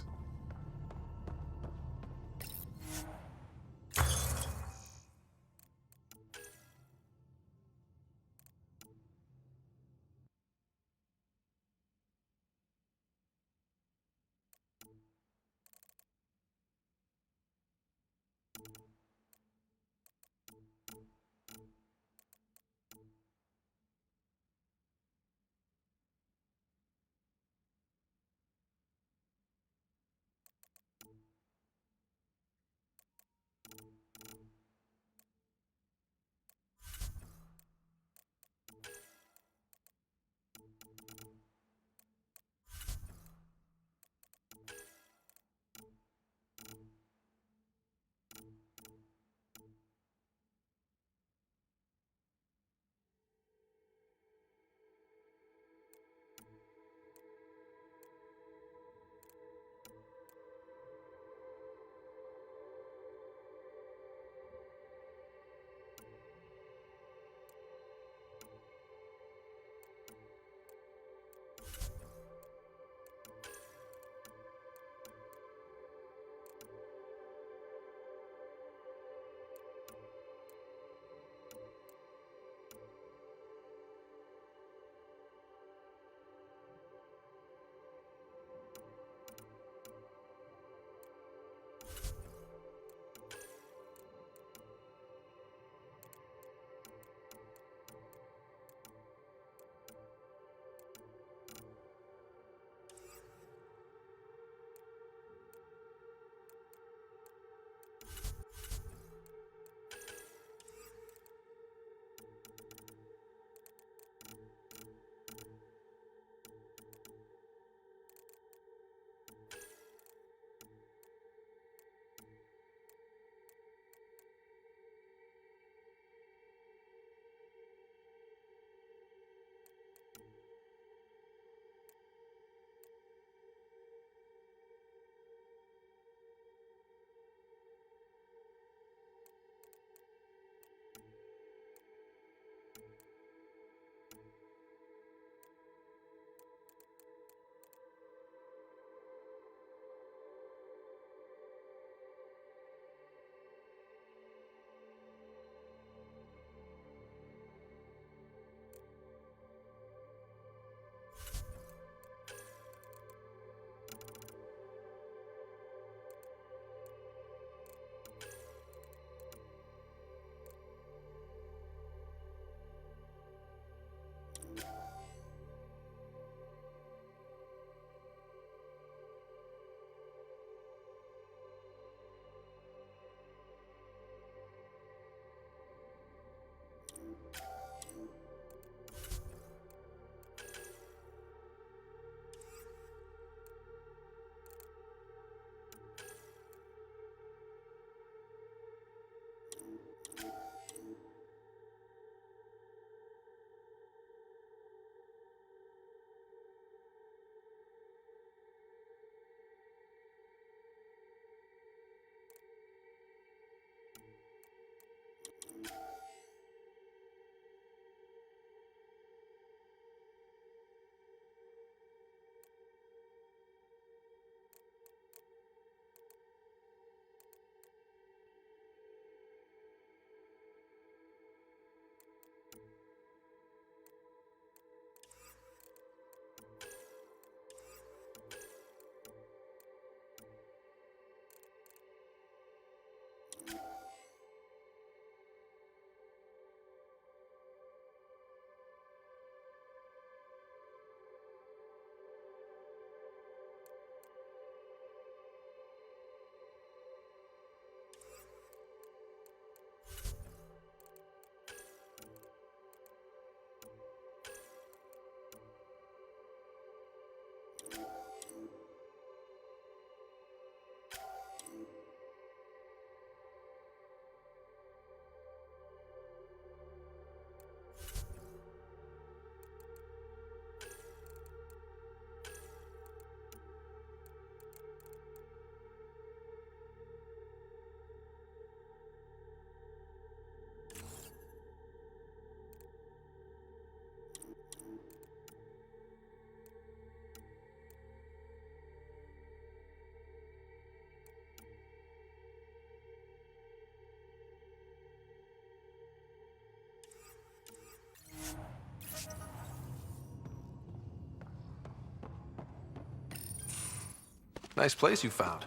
Nice place you found.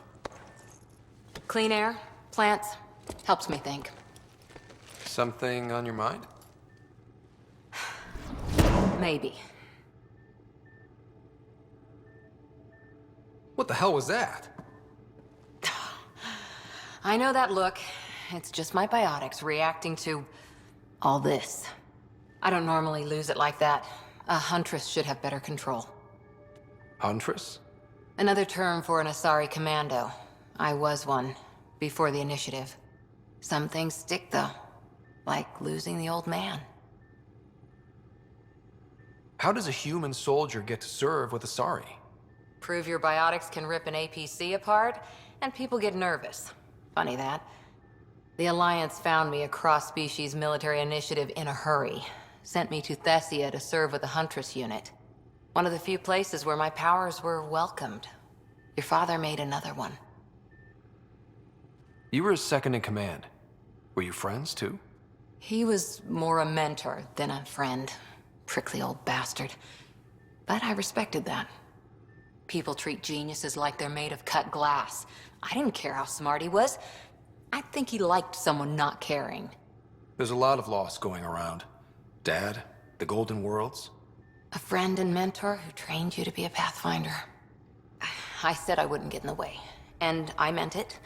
Clean air, plants, helps me think. Something on your mind? Maybe. What the hell was that? I know that look. It's just my biotics reacting to all this. I don't normally lose it like that. A huntress should have better control. Huntress? Another term for an Asari commando. I was one, before the initiative. Some things stick, though. Like losing the old man. How does a human soldier get to serve with Asari? Prove your biotics can rip an APC apart, and people get nervous. Funny that. The Alliance found me a cross-species military initiative in a hurry. Sent me to Thessia to serve with the Huntress unit. One of the few places where my powers were welcomed. Your father made another one. You were his second in command. Were you friends, too? He was more a mentor than a friend. Prickly old bastard. But I respected that. People treat geniuses like they're made of cut glass. I didn't care how smart he was. I think he liked someone not caring. There's a lot of loss going around. Dad, the Golden Worlds. A friend and mentor who trained you to be a Pathfinder. I said I wouldn't get in the way, and I meant it.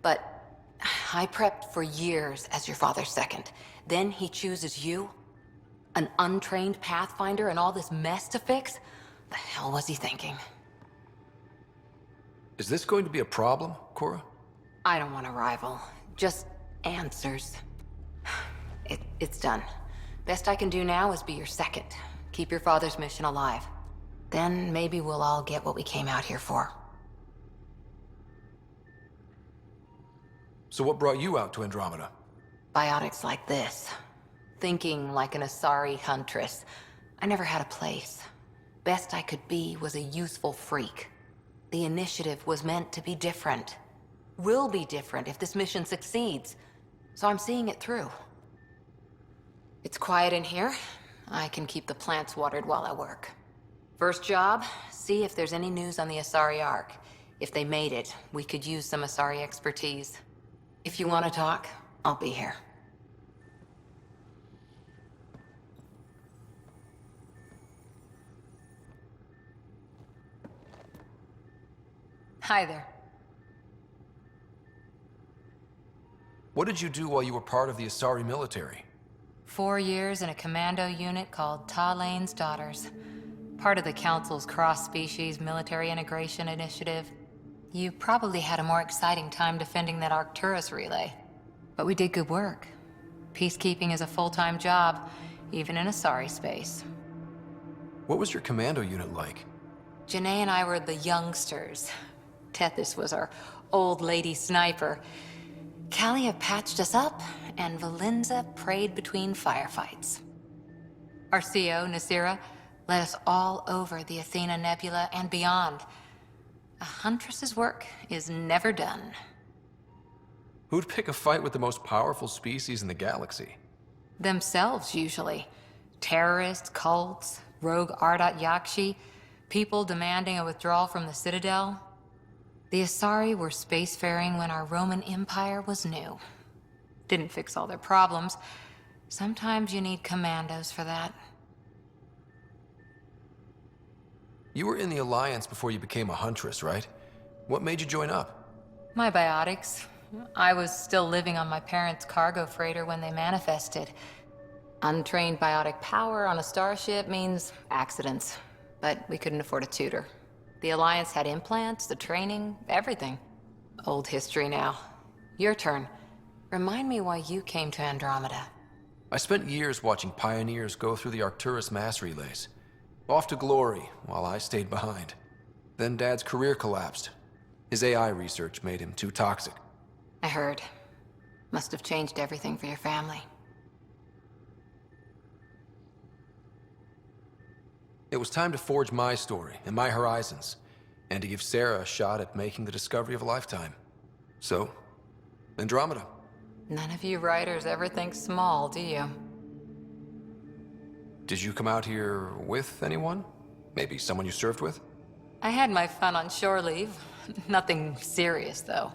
But I prepped for years as your father's second. Then he chooses you? An untrained Pathfinder and all this mess to fix? The hell was he thinking? Is this going to be a problem, Cora? I don't want a rival. Just answers. It's done. Best I can do now is be your second. Keep your father's mission alive. Then maybe we'll all get what we came out here for. So what brought you out to Andromeda? Biotics like this. Thinking like an Asari huntress. I never had a place. Best I could be was a useful freak. The initiative was meant to be different. Will be different if this mission succeeds. So I'm seeing it through. It's quiet in here. I can keep the plants watered while I work. First job, see if there's any news on the Asari Ark. If they made it, we could use some Asari expertise. If you want to talk, I'll be here. Hi there. What did you do while you were part of the Asari military? 4 years in a commando unit called Talane's Daughters. Part of the Council's cross-species military integration initiative. You probably had a more exciting time defending that Arcturus relay. But we did good work. Peacekeeping is a full-time job, even in Asari space. What was your commando unit like? Janae and I were the youngsters. Tethys was our old lady sniper. Callia patched us up, and Valenza prayed between firefights. Our CO, Nasira, led us all over the Athena Nebula and beyond. A huntress's work is never done. Who'd pick a fight with the most powerful species in the galaxy? Themselves, usually. Terrorists, cults, rogue Ardat Yakshi, people demanding a withdrawal from the Citadel. The Asari were spacefaring when our Roman Empire was new. Didn't fix all their problems. Sometimes you need commandos for that. You were in the Alliance before you became a huntress, right? What made you join up? My biotics. I was still living on my parents' cargo freighter when they manifested. Untrained biotic power on a starship means accidents. But we couldn't afford a tutor. The Alliance had implants, the training, everything. Old history now. Your turn. Remind me why you came to Andromeda. I spent years watching pioneers go through the Arcturus mass relays. Off to glory, while I stayed behind. Then Dad's career collapsed. His AI research made him too toxic. I heard. Must have changed everything for your family. It was time to forge my story and my horizons, and to give Sarah a shot at making the discovery of a lifetime. So, Andromeda. None of you writers ever think small, do you? Did you come out here with anyone? Maybe someone you served with? I had my fun on shore leave. Nothing serious, though.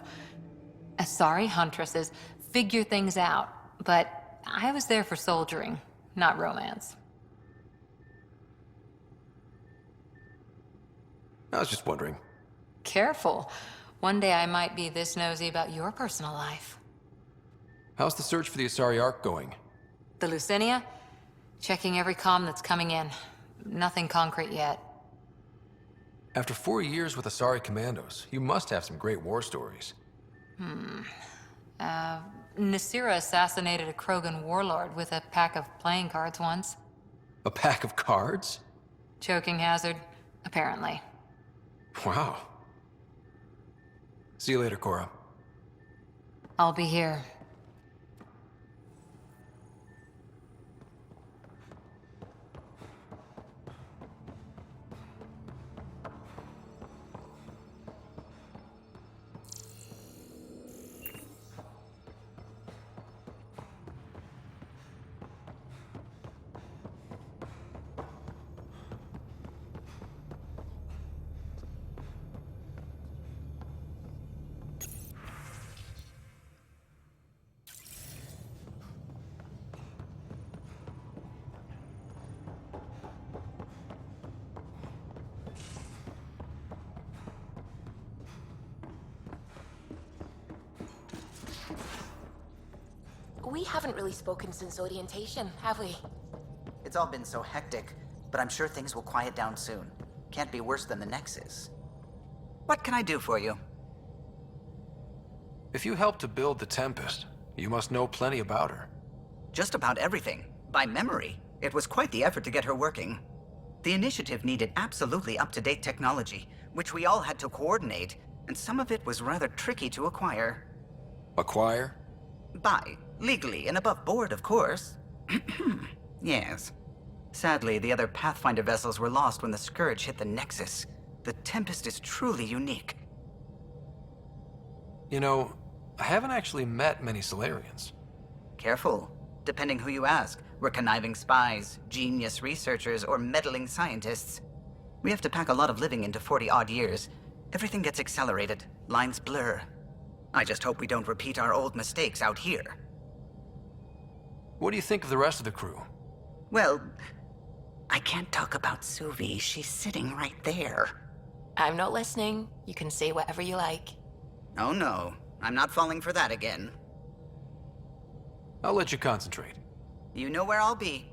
Asari huntresses figure things out, but I was there for soldiering, not romance. I was just wondering. Careful. One day I might be this nosy about your personal life. How's the search for the Asari Ark going? The Lucinia? Checking every comm that's coming in. Nothing concrete yet. After 4 years with Asari commandos, you must have some great war stories. Nasira assassinated a Krogan warlord with a pack of playing cards once. A pack of cards? Choking hazard, apparently. Wow. See you later, Cora. I'll be here. We haven't really spoken since orientation, have we? It's all been so hectic, but I'm sure things will quiet down soon. Can't be worse than the Nexus. What can I do for you? If you helped to build the Tempest, you must know plenty about her. Just about everything. By memory. It was quite the effort to get her working. The initiative needed absolutely up-to-date technology, which we all had to coordinate, and some of it was rather tricky to acquire. Acquire? Buy. Legally and above board, of course. Yes. Sadly, the other Pathfinder vessels were lost when the Scourge hit the Nexus. The Tempest is truly unique. You know, I haven't actually met many Solarians. Careful. Depending who you ask, we're conniving spies, genius researchers, or meddling scientists. We have to pack a lot of living into 40-odd years. Everything gets accelerated. Lines blur. I just hope we don't repeat our old mistakes out here. What do you think of the rest of the crew? Well, I can't talk about Suvi. She's sitting right there. I'm not listening. You can say whatever you like. Oh no, I'm not falling for that again. I'll let you concentrate. You know where I'll be.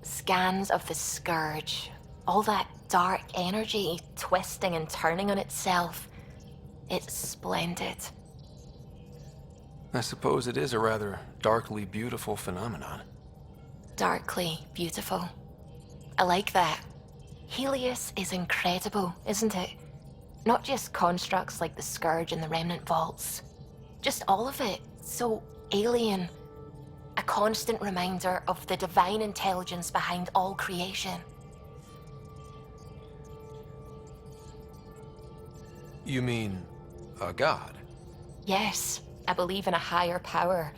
Scans of the Scourge. All that dark energy twisting and turning on itself. It's splendid. I suppose it is a rather darkly beautiful phenomenon. Darkly beautiful. I like that. Helios is incredible, isn't it? Not just constructs like the Scourge and the Remnant Vaults. Just all of it. So alien. A constant reminder of the divine intelligence behind all creation. You mean a god? Yes, I believe in a higher power.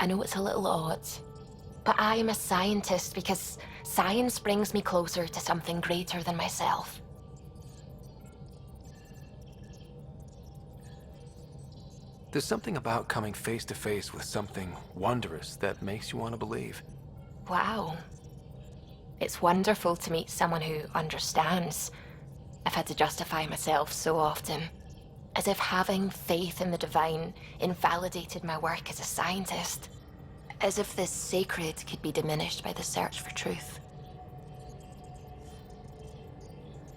I know it's a little odd, but I am a scientist because science brings me closer to something greater than myself. There's something about coming face to face with something wondrous that makes you want to believe. Wow. It's wonderful to meet someone who understands. I've had to justify myself so often, as if having faith in the divine invalidated my work as a scientist. As if this sacred could be diminished by the search for truth.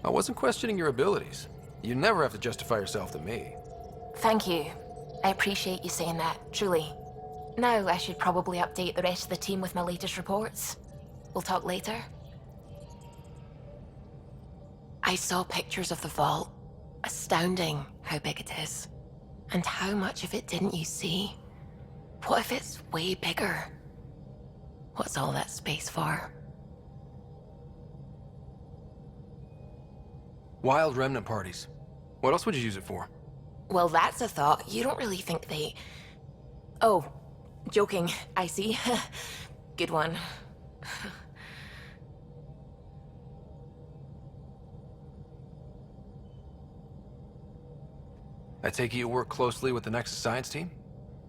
I wasn't questioning your abilities. You never have to justify yourself to me. Thank you. I appreciate you saying that, truly. Now I should probably update the rest of the team with my latest reports. We'll talk later. I saw pictures of the vault. Astounding how big it is. And how much of it didn't you see? What if it's way bigger? What's all that space for? Wild remnant parties. What else would you use it for? Well, that's a thought. You don't really think they... Oh, joking. I see. Good one. I take it you work closely with the Nexus science team?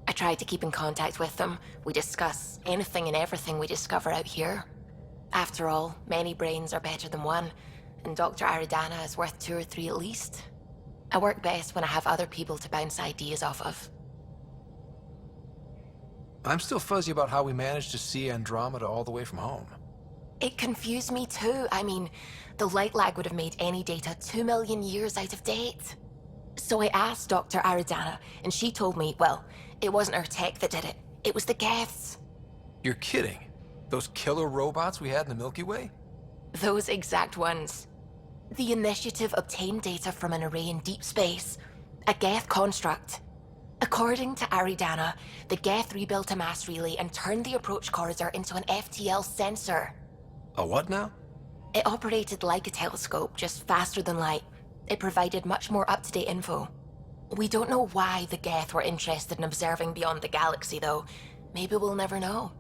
I try to keep in contact with them. We discuss anything and everything we discover out here. After all, many brains are better than one, and Dr. Aridana is worth 2 or 3 at least. I work best when I have other people to bounce ideas off of. I'm still fuzzy about how we managed to see Andromeda all the way from home. It confused me too. I mean, the light lag would have made any data 2 million years out of date. So I asked Dr. Aridana, and she told me, well, it wasn't her tech that did it. It was the Geths. You're kidding. Those killer robots we had in the Milky Way? Those exact ones. The Initiative obtained data from an array in deep space, a Geth construct. According to Aridana, the Geth rebuilt a mass relay and turned the approach corridor into an FTL sensor. A what now? It operated like a telescope, just faster than light. It provided much more up-to-date info. We don't know why the Geth were interested in observing beyond the galaxy, though. Maybe we'll never know.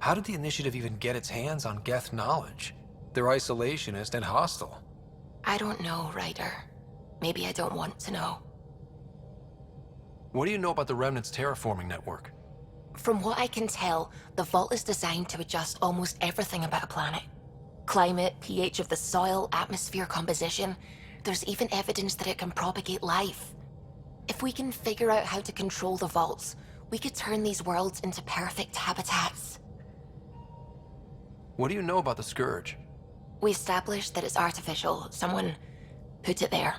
How did the Initiative even get its hands on Geth knowledge? They're isolationist and hostile. I don't know, Ryder. Maybe I don't want to know. What do you know about the Remnant's terraforming network? From what I can tell, the vault is designed to adjust almost everything about a planet. Climate, pH of the soil, atmosphere composition. There's even evidence that it can propagate life. If we can figure out how to control the vaults, we could turn these worlds into perfect habitats. What do you know about the Scourge? We established that it's artificial. Someone put it there.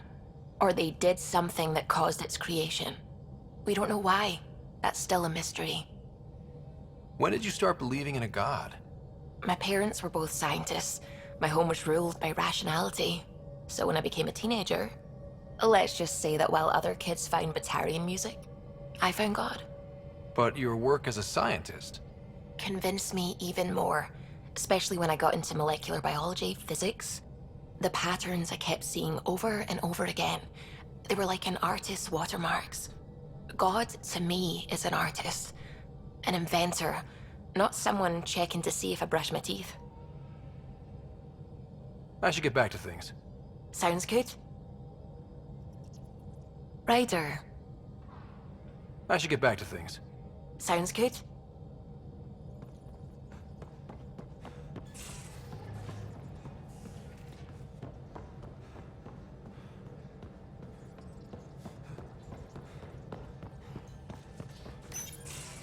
Or they did something that caused its creation. We don't know why. That's still a mystery. When did you start believing in a god? My parents were both scientists. My home was ruled by rationality. So when I became a teenager, let's just say that while other kids found Batarian music, I found God. But your work as a scientist Convinced me even more, especially when I got into molecular biology, physics. The patterns I kept seeing over and over again, they were like an artist's watermarks. God, to me, is an artist, an inventor, not someone checking to see if I brush my teeth. I should get back to things. Sounds good. Ryder. I should get back to things. Sounds good.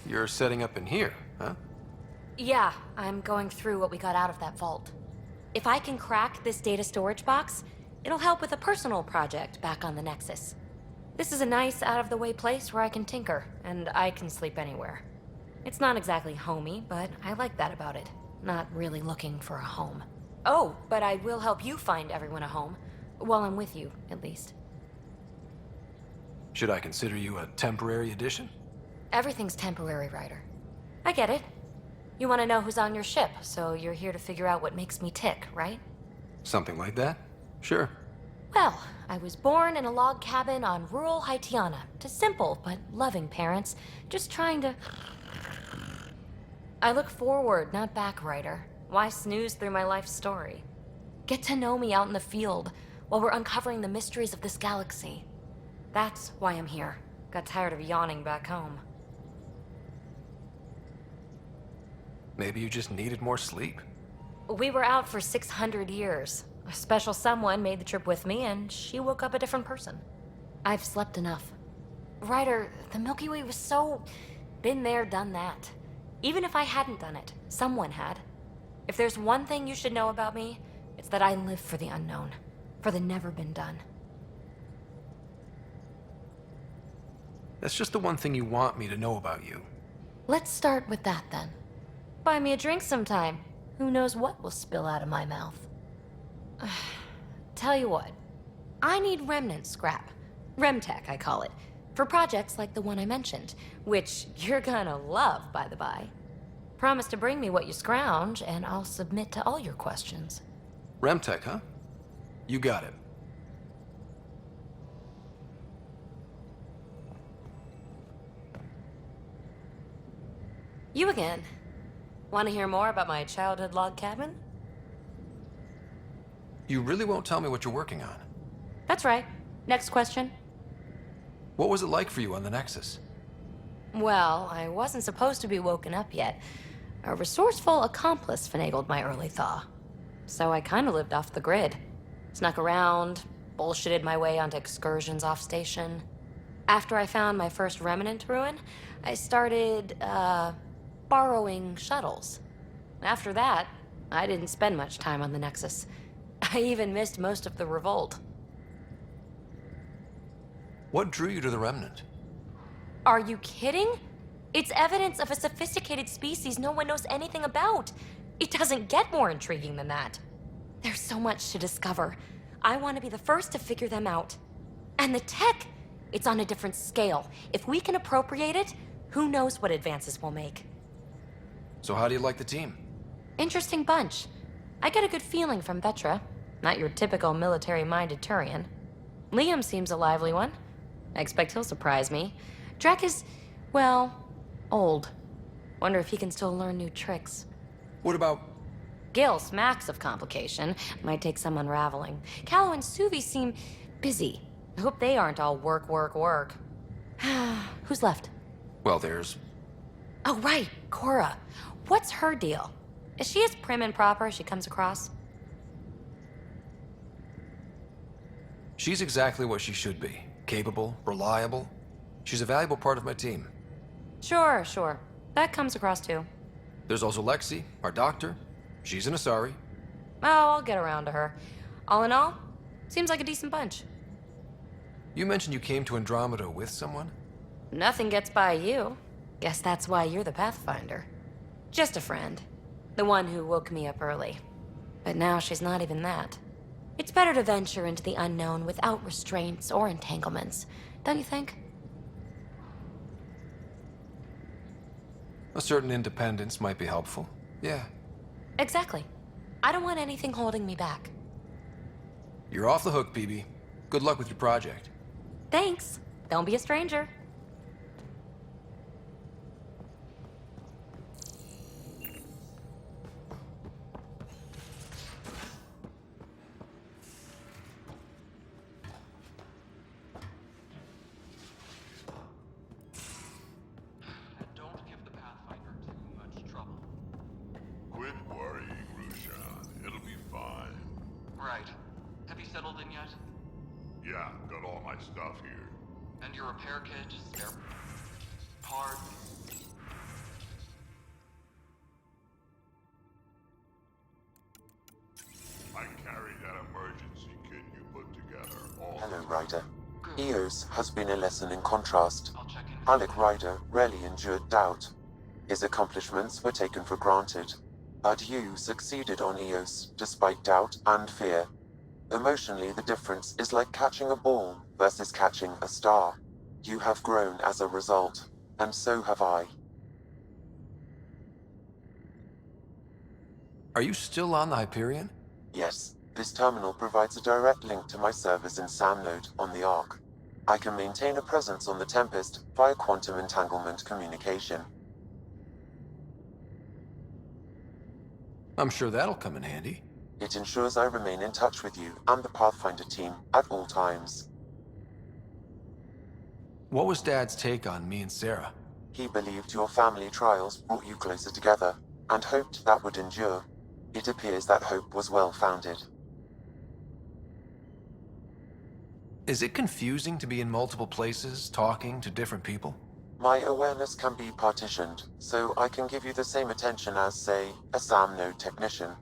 You're setting up in here, huh? Yeah, I'm going through what we got out of that vault. If I can crack this data storage box, it'll help with a personal project back on the Nexus. This is a nice, out-of-the-way place where I can tinker, and I can sleep anywhere. It's not exactly homey, but I like that about it. Not really looking for a home. Oh, but I will help you find everyone a home. While I'm with you, at least. Should I consider you a temporary addition? Everything's temporary, Ryder. I get it. You want to know who's on your ship, so you're here to figure out what makes me tick, right? Something like that? Sure. Well, I was born in a log cabin on rural Haitiana to simple but loving parents, just trying to... I look forward, not back, Ryder. Why snooze through my life story? Get to know me out in the field while we're uncovering the mysteries of this galaxy. That's why I'm here. Got tired of yawning back home. Maybe you just needed more sleep. We were out for 600 years. A special someone made the trip with me, and she woke up a different person. I've slept enough. Ryder, the Milky Way was so Been there, done that. Even if I hadn't done it, someone had. If there's one thing you should know about me, it's that I live for the unknown, for the never been done. That's just the one thing you want me to know about you. Let's start with that then. Buy me a drink sometime. Who knows what will spill out of my mouth. Tell you what, I need remnant scrap. Remtech, I call it. For projects like the one I mentioned, which you're gonna love, by the by. Promise to bring me what you scrounge, and I'll submit to all your questions. Remtech, huh? You got it. You again. Want to hear more about my childhood log cabin? You really won't tell me what you're working on. That's right. Next question. What was it like for you on the Nexus? Well, I wasn't supposed to be woken up yet. A resourceful accomplice finagled my early thaw. So I kinda lived off the grid. Snuck around, bullshitted my way onto excursions off station. After I found my first remnant ruin, I started, borrowing shuttles. After that, I didn't spend much time on the Nexus. I even missed most of the revolt. What drew you to the Remnant? Are you kidding? It's evidence of a sophisticated species no one knows anything about. It doesn't get more intriguing than that. There's so much to discover. I want to be the first to figure them out. And the tech, it's on a different scale. If we can appropriate it, who knows what advances we'll make. So how do you like the team? Interesting bunch. I get a good feeling from Vetra. Not your typical military-minded Turian. Liam seems a lively one. I expect he'll surprise me. Drek is, well, old. Wonder if he can still learn new tricks. What about... Gil smacks of complication. Might take some unraveling. Callow and Suvi seem busy. I hope they aren't all work, work, work. Who's left? Well, there's... Oh, right, Cora. What's her deal? Is she as prim and proper as she comes across? She's exactly what she should be. Capable, reliable. She's a valuable part of my team. Sure. That comes across too. There's also Lexi, our doctor. She's an Asari. Oh, I'll get around to her. All in all, seems like a decent bunch. You mentioned you came to Andromeda with someone? Nothing gets by you. Guess that's why you're the Pathfinder. Just a friend. The one who woke me up early. But now she's not even that. It's better to venture into the unknown without restraints or entanglements, don't you think? A certain independence might be helpful. Yeah. Exactly. I don't want anything holding me back. You're off the hook, PB. Good luck with your project. Thanks. Don't be a stranger. Quit worrying, Rushan. It'll be fine. Right. Have you settled in yet? Yeah, got all my stuff here. And your repair kit, spare parts? I carried that emergency kit you put together all... Hello, Ryder. Eos has been a lesson in contrast. Alec Ryder rarely endured doubt. His accomplishments were taken for granted. But you succeeded on Eos, despite doubt and fear. Emotionally, the difference is like catching a ball versus catching a star. You have grown as a result, and so have I. Are you still on the Hyperion? Yes, this terminal provides a direct link to my servers in Samnode on the Ark. I can maintain a presence on the Tempest via quantum entanglement communication. I'm sure that'll come in handy. It ensures I remain in touch with you and the Pathfinder team at all times. What was Dad's take on me and Sarah? He believed your family trials brought you closer together, and hoped that would endure. It appears that hope was well-founded. Is it confusing to be in multiple places, talking to different people? My awareness can be partitioned, so I can give you the same attention as, say, a SAM node technician.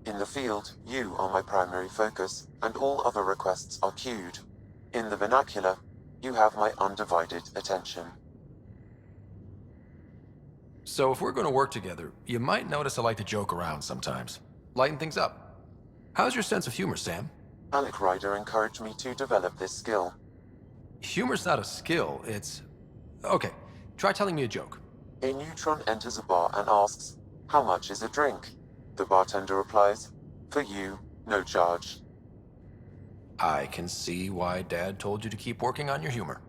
In the field, you are my primary focus, and all other requests are queued. In the vernacular, you have my undivided attention. So if we're going to work together, you might notice I like to joke around sometimes. Lighten things up. How's your sense of humor, Sam? Alec Ryder encouraged me to develop this skill. Humor's not a skill, it's... Okay, try telling me a joke. A neutron enters a bar and asks, "How much is a drink?" The bartender replies, "For you, no charge." I can see why Dad told you to keep working on your humor.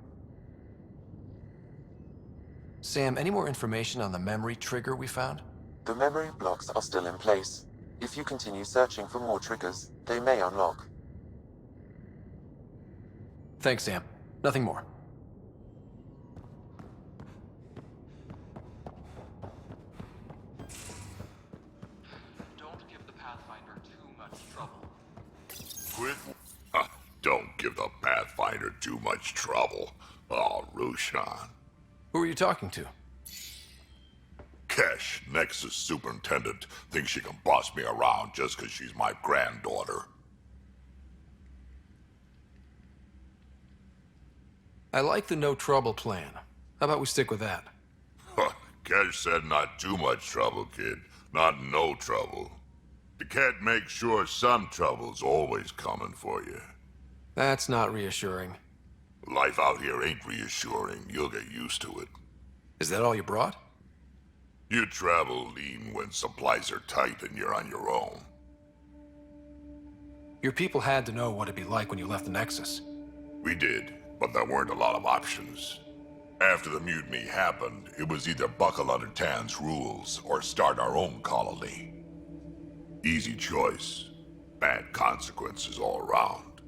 Sam, any more information on the memory trigger we found? The memory blocks are still in place. If you continue searching for more triggers, they may unlock. Thanks, Sam. Nothing more. Don't give the Pathfinder too much trouble. Quit. Don't give the Pathfinder too much trouble. Oh, Rushan. Who are you talking to? Kesh, Nexus Superintendent, thinks she can boss me around just because she's my granddaughter. I like the no trouble plan. How about we stick with that? Kesh said not too much trouble, kid. Not no trouble. You can't make sure some trouble's always coming for you. That's not reassuring. Life out here ain't reassuring. You'll get used to it. Is that all you brought? You travel lean when supplies are tight and you're on your own. Your people had to know what it'd be like when you left the Nexus. We did, but there weren't a lot of options. After the mutiny happened, it was either buckle under Tan's rules or start our own colony. Easy choice. Bad consequences all around.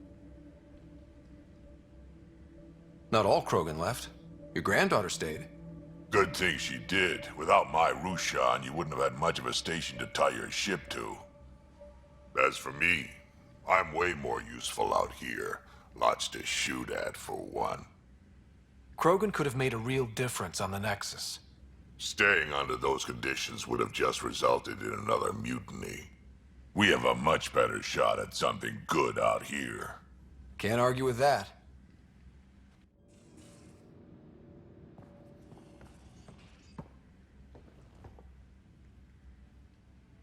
Not all Krogan left. Your granddaughter stayed. Good thing she did. Without my Rushan, you wouldn't have had much of a station to tie your ship to. As for me, I'm way more useful out here. Lots to shoot at, for one. Krogan could have made a real difference on the Nexus. Staying under those conditions would have just resulted in another mutiny. We have a much better shot at something good out here. Can't argue with that.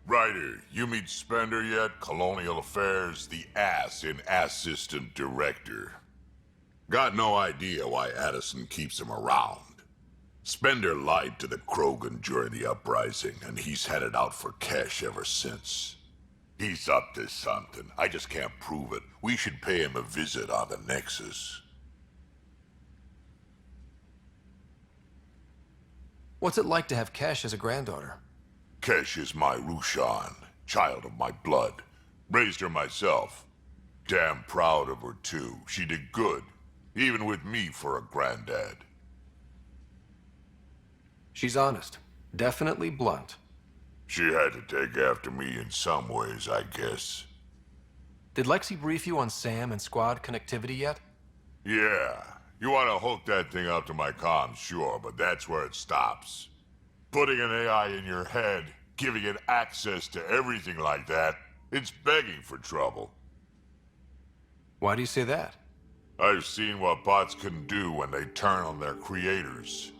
Ryder, you meet Spender yet? Colonial Affairs, the ass in Assistant Director. Got no idea why Addison keeps him around. Spender lied to the Krogan during the uprising, and he's headed out for Kesh ever since. He's up to something. I just can't prove it. We should pay him a visit on the Nexus. What's it like to have Kesh as a granddaughter? Kesh is my Rushan, child of my blood. Raised her myself. Damn proud of her, too. She did good, even with me for a granddad. She's honest. Definitely blunt. She had to take after me in some ways, I guess. Did Lexi brief you on SAM and squad connectivity yet? Yeah. You want to hook that thing up to my comms, sure, but that's where it stops. Putting an AI in your head, giving it access to everything like that, it's begging for trouble. Why do you say that? I've seen what bots can do when they turn on their creators.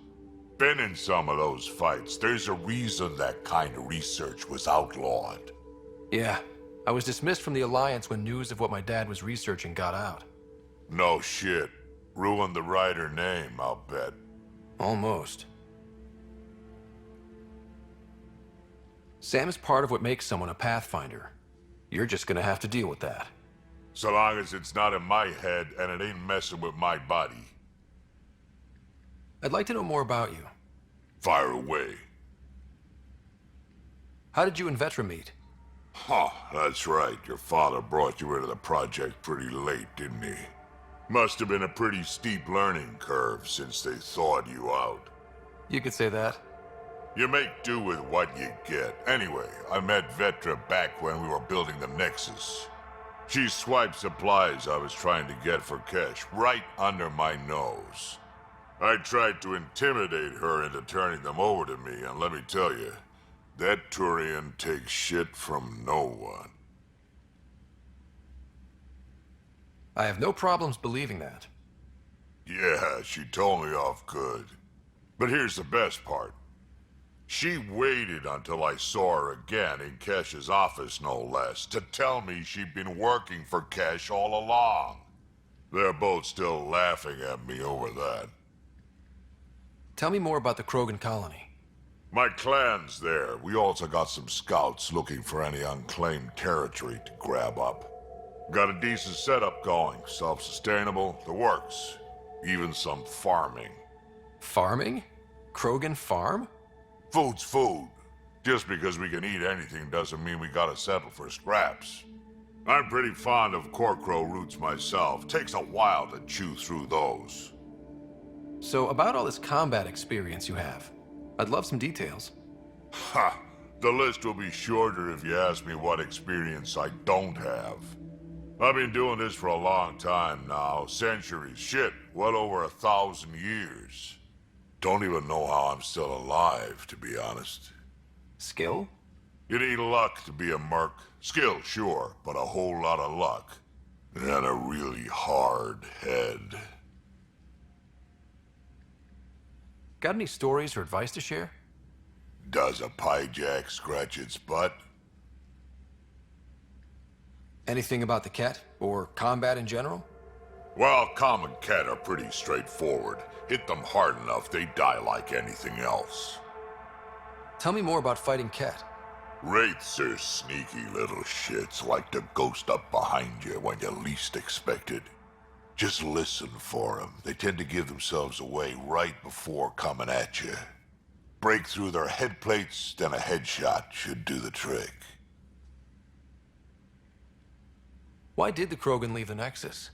Been in some of those fights. There's a reason that kind of research was outlawed. Yeah. I was dismissed from the Alliance when news of what my dad was researching got out. No shit. Ruined the Ryder name, I'll bet. Almost. Sam is part of what makes someone a Pathfinder. You're just gonna have to deal with that. So long as it's not in my head and it ain't messing with my body. I'd like to know more about you. Fire away. How did you and Vetra meet? Huh, that's right. Your father brought you into the project pretty late, didn't he? Must have been a pretty steep learning curve since they thawed you out. You could say that. You make do with what you get. Anyway, I met Vetra back when we were building the Nexus. She swiped supplies I was trying to get for Kesh right under my nose. I tried to intimidate her into turning them over to me, and let me tell you, that Turian takes shit from no one. I have no problems believing that. Yeah, she told me off good. But here's the best part. She waited until I saw her again in Kesh's office, no less, to tell me she'd been working for Kesh all along. They're both still laughing at me over that. Tell me more about the Krogan colony. My clan's there. We also got some scouts looking for any unclaimed territory to grab up. Got a decent setup going. Self-sustainable, the works. Even some farming. Farming? Krogan farm? Food's food. Just because we can eat anything doesn't mean we gotta settle for scraps. I'm pretty fond of Corcrow roots myself. Takes a while to chew through those. So, about all this combat experience you have, I'd love some details. Ha! The list will be shorter if you ask me what experience I don't have. I've been doing this for a long time now. Centuries. Shit, well over 1,000 years. Don't even know how I'm still alive, to be honest. Skill? You need luck to be a merc. Skill, sure, but a whole lot of luck. And a really hard head. Got any stories or advice to share? Does a pyjak scratch its butt? Anything about the Ket? Or combat in general? Well, common Ket are pretty straightforward. Hit them hard enough, they die like anything else. Tell me more about fighting Ket. Wraiths are sneaky little shits, like to ghost up behind you when you least expect it. Just listen for them. They tend to give themselves away right before coming at you. Break through their head plates, then a headshot should do the trick. Why did the Krogan leave the Nexus?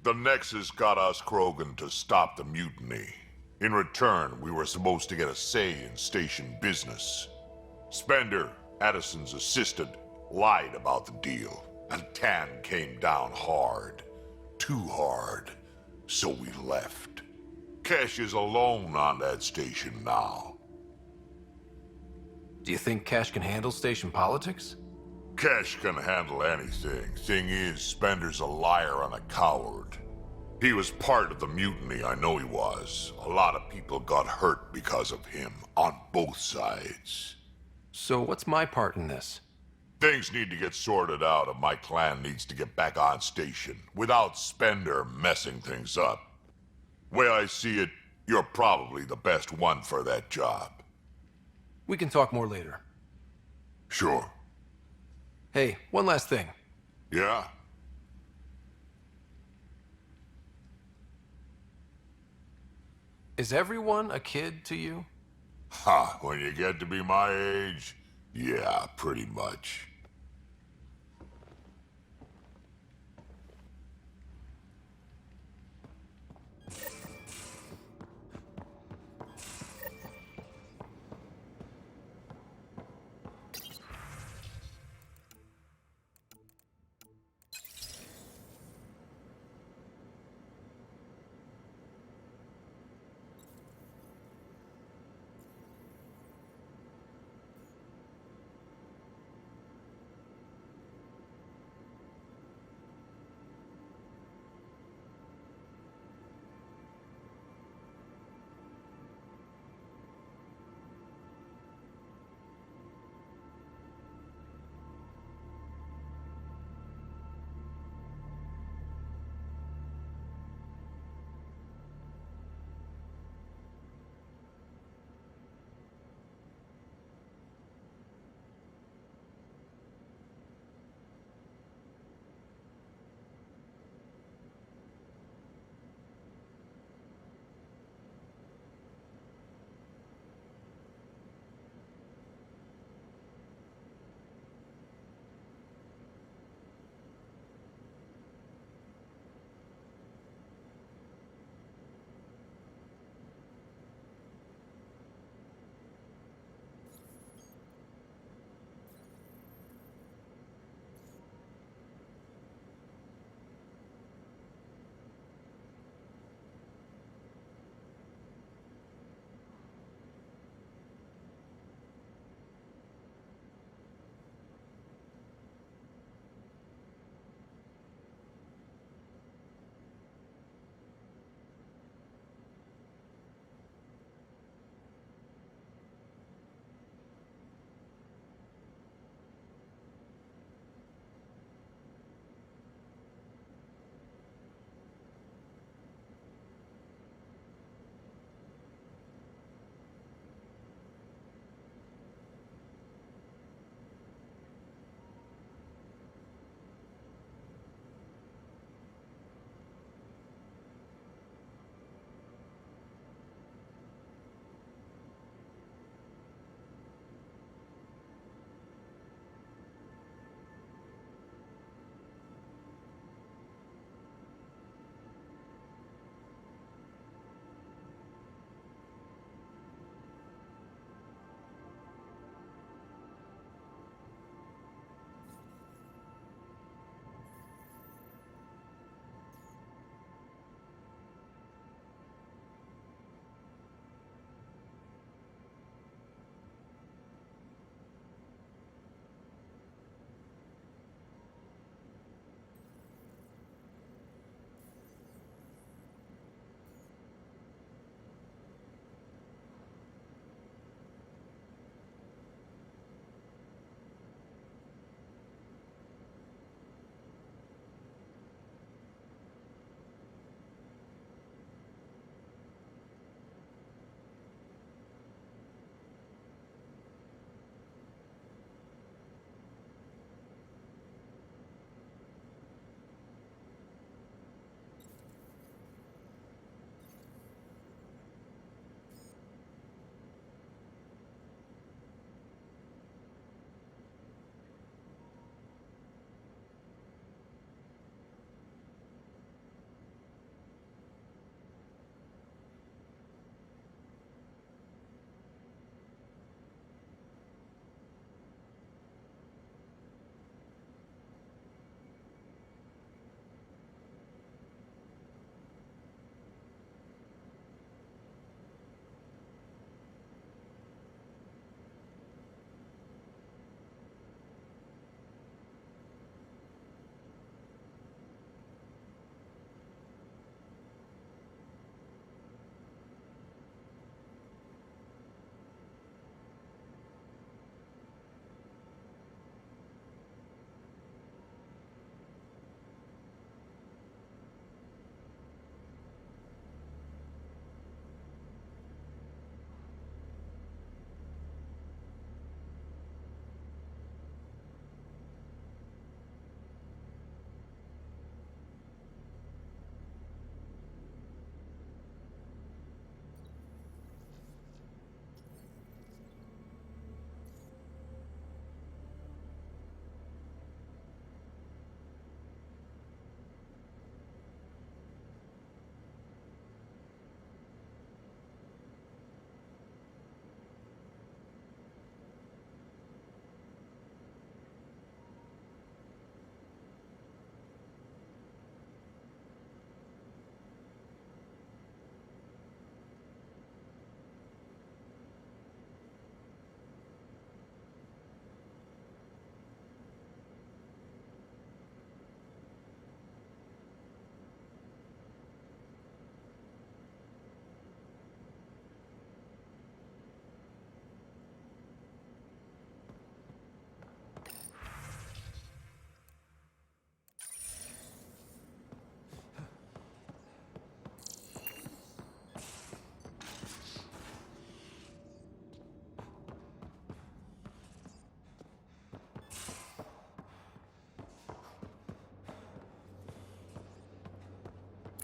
The Nexus got us Krogan to stop the mutiny. In return, we were supposed to get a say in station business. Spender, Addison's assistant, lied about the deal, and Tan came down hard. Too hard. So we left. Kesh is alone on that station now. Do you think Kesh can handle station politics? Kesh can handle anything. Thing is, Spender's a liar and a coward. He was part of the mutiny, I know he was. A lot of people got hurt because of him, on both sides. So what's my part in this? Things need to get sorted out and my clan needs to get back on station, without Spender messing things up. Way I see it, you're probably the best one for that job. We can talk more later. Sure. Hey, one last thing. Yeah? Is everyone a kid to you? Ha, when you get to be my age, yeah, pretty much.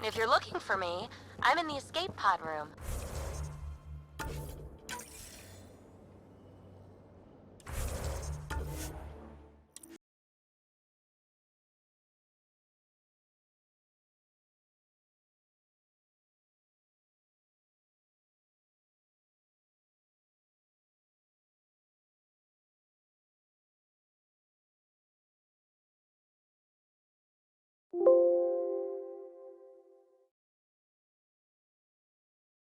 If you're looking for me, I'm in the escape pod room.